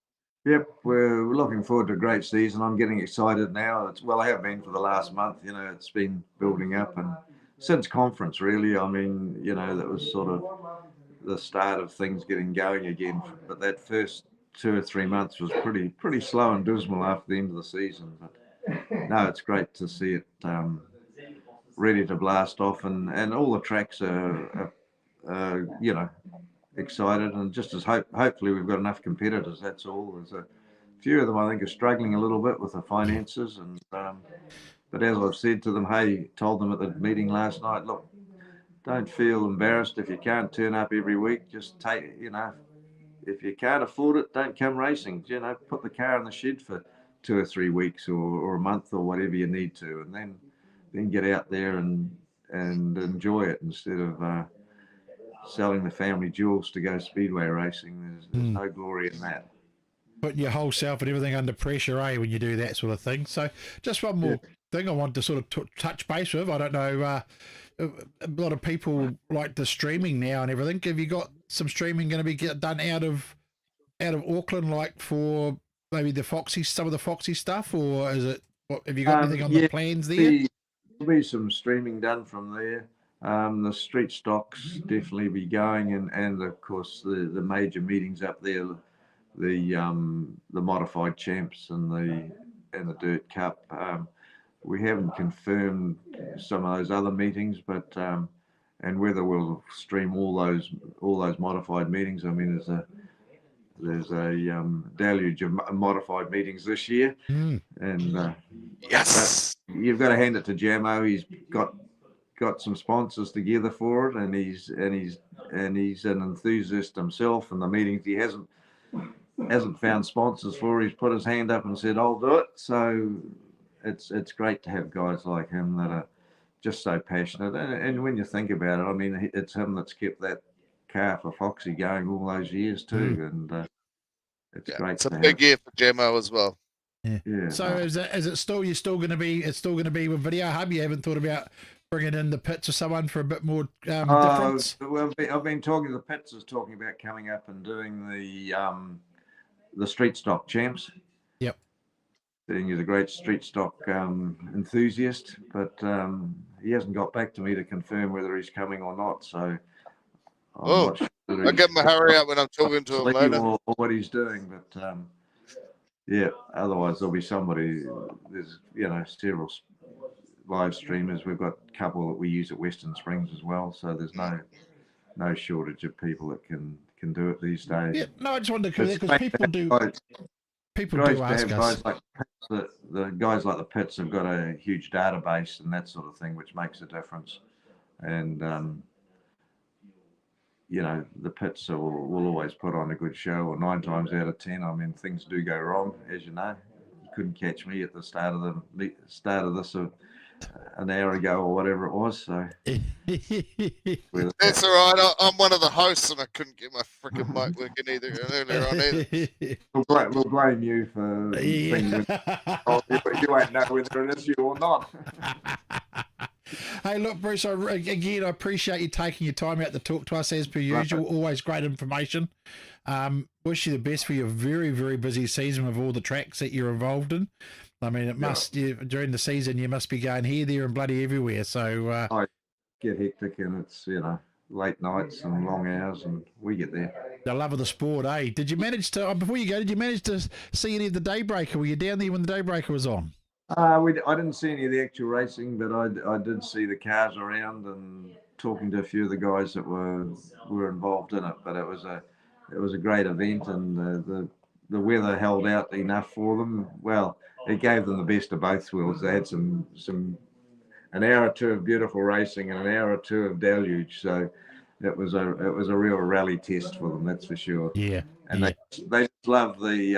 S5: Yep, we're looking forward to a great season. I'm getting excited now. I have been for the last month. It's been building up, and since conference, really. I mean, that was sort of the start of things getting going again. But that first 2 or 3 months was pretty slow and dismal after the end of the season. But no, it's great to see it ready to blast off, and all the tracks are excited, and just as hopefully we've got enough competitors. That's all. There's a few of them I think are struggling a little bit with the finances, and but as I've said to them, told them at the meeting last night, look, don't feel embarrassed if you can't turn up every week. Just take, if you can't afford it, don't come racing. Put the car in the shed for 2 or 3 weeks or a month or whatever you need to, and then get out there and enjoy it instead of selling the family jewels to go speedway racing. There's no glory in that. Putting
S1: your whole self and everything under pressure, when you do that sort of thing. So just one more thing I want to sort of touch base with. I don't know, a lot of people like the streaming now and everything. Have you got some streaming going to be done out of Auckland, like for maybe some of the Foxy stuff, or is it? Have you got anything on the plans there?
S5: There'll be some streaming done from there. The street stocks definitely be going, and of course the major meetings up there, the modified champs and the Dirt Cup. We haven't confirmed some of those other meetings, but and whether we'll stream all those modified meetings. I mean, there's a deluge of modified meetings this year, and
S3: yes,
S5: you've got to hand it to Jamo. He's got some sponsors together for it, and he's an enthusiast himself. And the meetings he hasn't found sponsors for, he's put his hand up and said, I'll do it. So it's great to have guys like him that are just so passionate. And when you think about it, I mean, it's him that's kept that car for Foxy going all those years too, and it's great
S3: It's a
S5: to
S3: big
S5: have.
S3: year for Gemmo as well.
S5: Yeah.
S1: So
S5: no.
S1: is it still you're still going to be it's still going to be with Video Hub? You haven't thought about bringing in the pits or someone for a bit more difference?
S5: Well, I've been talking. The Pits is talking about coming up and doing the street stock champs.
S1: Yep.
S5: Being he's a great street stock enthusiast, but he hasn't got back to me to confirm whether he's coming or not. So I'm not sure
S3: I'll give him a hurry up when I'm talking to him later.
S5: or what he's doing, but yeah. Otherwise, there'll be somebody. There's several live streamers. We've got a couple that we use at Western Springs as well. So there's no shortage of people that can do it these days.
S1: Yeah, no, I just wanted to because people do ask us.
S5: Guys like the guys like the Pits have got a huge database and that sort of thing, which makes a difference. And the Pits will always put on a good show, or 9 times out of 10. I mean, things do go wrong, as you know. You couldn't catch me at the start of this an hour ago or whatever it was. So
S3: That's all right. I'm one of the hosts, and I couldn't get my freaking mic working earlier on either.
S5: We'll blame you for things. You won't know whether it is you or not.
S1: Hey, look, Bruce, I appreciate you taking your time out to talk to us as per usual. Always great information. Wish you the best for your very, very busy season with all the tracks that you're involved in. I mean, during the season, you must be going here, there, and bloody everywhere. So
S5: I get hectic, and it's late nights and long hours, and we get there.
S1: The love of the sport, eh? Did you manage to before you go? Did you manage to see any of the Daybreaker? Were you down there when the Daybreaker was on?
S5: I didn't see any of the actual racing, but I did see the cars around and talking to a few of the guys that were involved in it. But it was a great event, and the weather held out enough for them. Well, it gave them the best of both worlds. They had an hour or two of beautiful racing and an hour or two of deluge. So it was a real rally test for them, that's for sure.
S1: Yeah.
S5: And they just loved the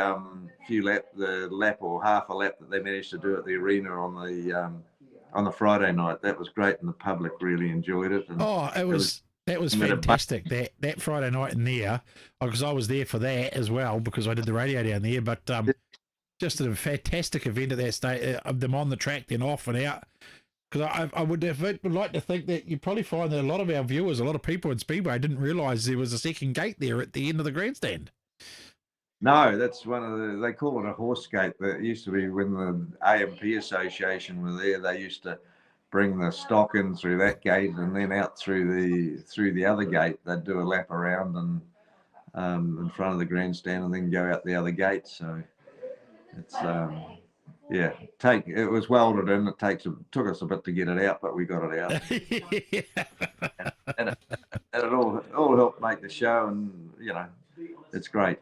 S5: lap or half a lap that they managed to do at the arena on the Friday night. That was great, and the public really enjoyed it. And
S1: that was fantastic. That Friday night in there, because I was there for that as well, because I did the radio down there. But just a fantastic event at that stage of them on the track, then off and out. Because I would like to think that you probably find that a lot of our viewers, a lot of people in Speedway didn't realise there was a second gate there at the end of the grandstand.
S5: No, that's they call it a horse gate. That used to be when the AMP Association were there. They used to bring the stock in through that gate and then out through the other gate. They'd do a lap around and in front of the grandstand and then go out the other gate. So it's it was welded in. It took us a bit to get it out, but we got it out. and it all helped make the show, and it's great.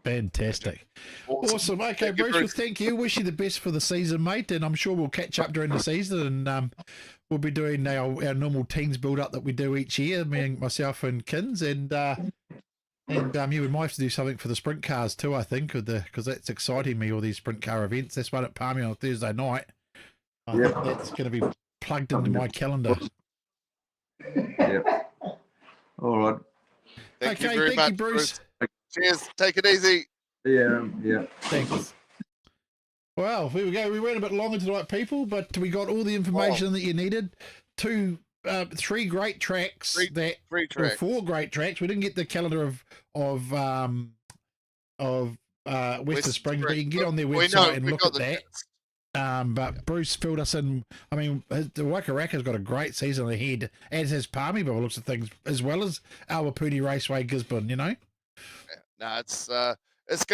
S1: Fantastic. Awesome. Okay, Bruce, well, thank you. Wish you the best for the season, mate, and I'm sure we'll catch up during the season, and we'll be doing our normal teams build-up that we do each year, myself and Kins, and we might have to do something for the sprint cars too, I think, because that's exciting me, all these sprint car events. There's one at Palmy on Thursday night. I think that's going to be plugged into my calendar.
S5: Yep. All right.
S3: Thank you, Bruce. Cheers. Take it easy.
S5: Yeah.
S1: Thanks. Well, here we go. We went a bit longer tonight, people, but we got all the information that you needed. 3 great tracks.
S3: Three tracks.
S1: 4 great tracks. We didn't get the calendar of Western Springs, but you can get on their website and look at that. But Bruce filled us in. I mean, the Waikaraka's got a great season ahead, as has Palmy, by the looks of things, as well as Awapuni Raceway Gisborne.
S3: No, it's going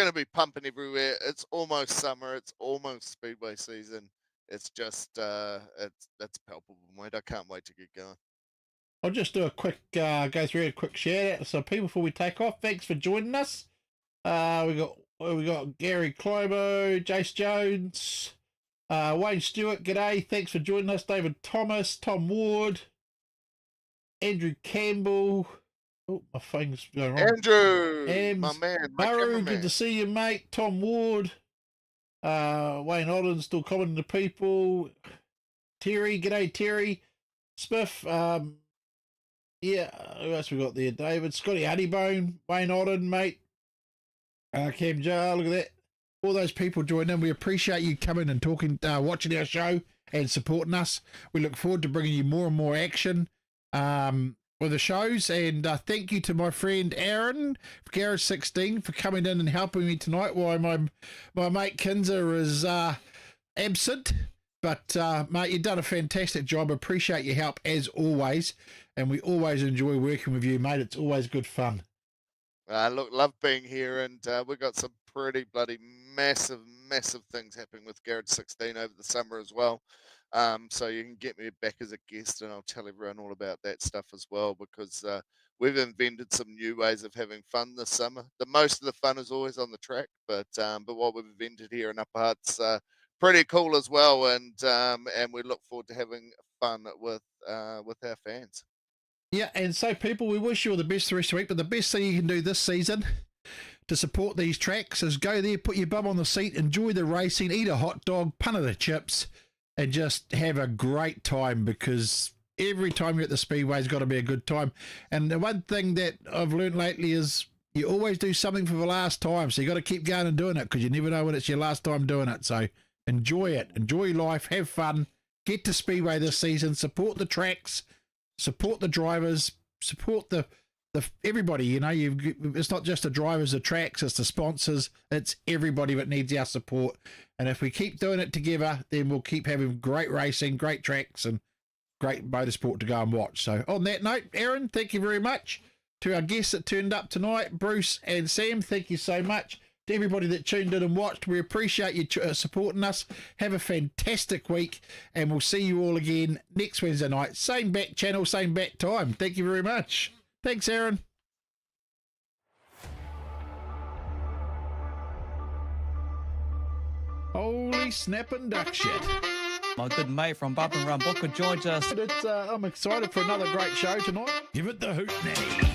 S3: to be pumping everywhere. It's almost summer. It's almost Speedway season. It's just that's palpable, mate. I can't wait to get going.
S1: I'll just do a quick go through a quick shout out. So people, before we take off, thanks for joining us. We got Gary Clobo, Jace Jones, Wayne Stewart. G'day, thanks for joining us. David Thomas, Tom Ward, Andrew Campbell. Oh, my thing's going wrong.
S3: Andrew, my man.
S1: Maru, good to see you, mate. Tom Ward. Wayne Odden still commenting to people. Terry, g'day Terry. Spiff, yeah, who else we got there? David, Scotty Honeybone, Wayne Odden, mate. Cam Jar, look at that. All those people joined in. We appreciate you coming and talking, watching our show and supporting us. We look forward to bringing you more and more action with the shows. And thank you to my friend Aaron, GARAGE16, for coming in and helping me tonight while my mate Kinzer is absent. But, mate, you've done a fantastic job. Appreciate your help as always. And we always enjoy working with you, mate. It's always good fun.
S3: Look, love being here, and we've got some pretty bloody massive things happening with GARAGE16 over the summer as well. So you can get me back as a guest, and I'll tell everyone all about that stuff as well, because we've invented some new ways of having fun this summer. The most of the fun is always on the track, but what we've invented here in Upper Hutt's pretty cool as well, and we look forward to having fun with our fans.
S1: Yeah, and so people, we wish you all the best the rest of the week, but the best thing you can do this season to support these tracks is go there, put your bum on the seat, enjoy the racing, eat a hot dog, punt of the chips, and just have a great time, because every time you're at the Speedway's got to be a good time. And the one thing that I've learned lately is you always do something for the last time, so you got to keep going and doing it, because you never know when it's your last time doing it. So enjoy it, enjoy life, have fun, get to Speedway this season, support the tracks, support the drivers, support the everybody. You know, it's not just the drivers, the tracks, it's the sponsors, it's everybody that needs our support. And if we keep doing it together, then we'll keep having great racing, great tracks, and great motorsport to go and watch. So on that note, Aaron, thank you very much. To our guests that turned up tonight, Bruce and Sam, thank you so much. To everybody that tuned in and watched, we appreciate you supporting us. Have a fantastic week, and we'll see you all again next Wednesday night. Same back channel, same back time. Thank you very much. Thanks, Aaron. Holy snapping duck shit.
S2: My good mate from Bump and Run Booker, Georgia.
S1: I'm excited for another great show tonight. Give it the hoot now.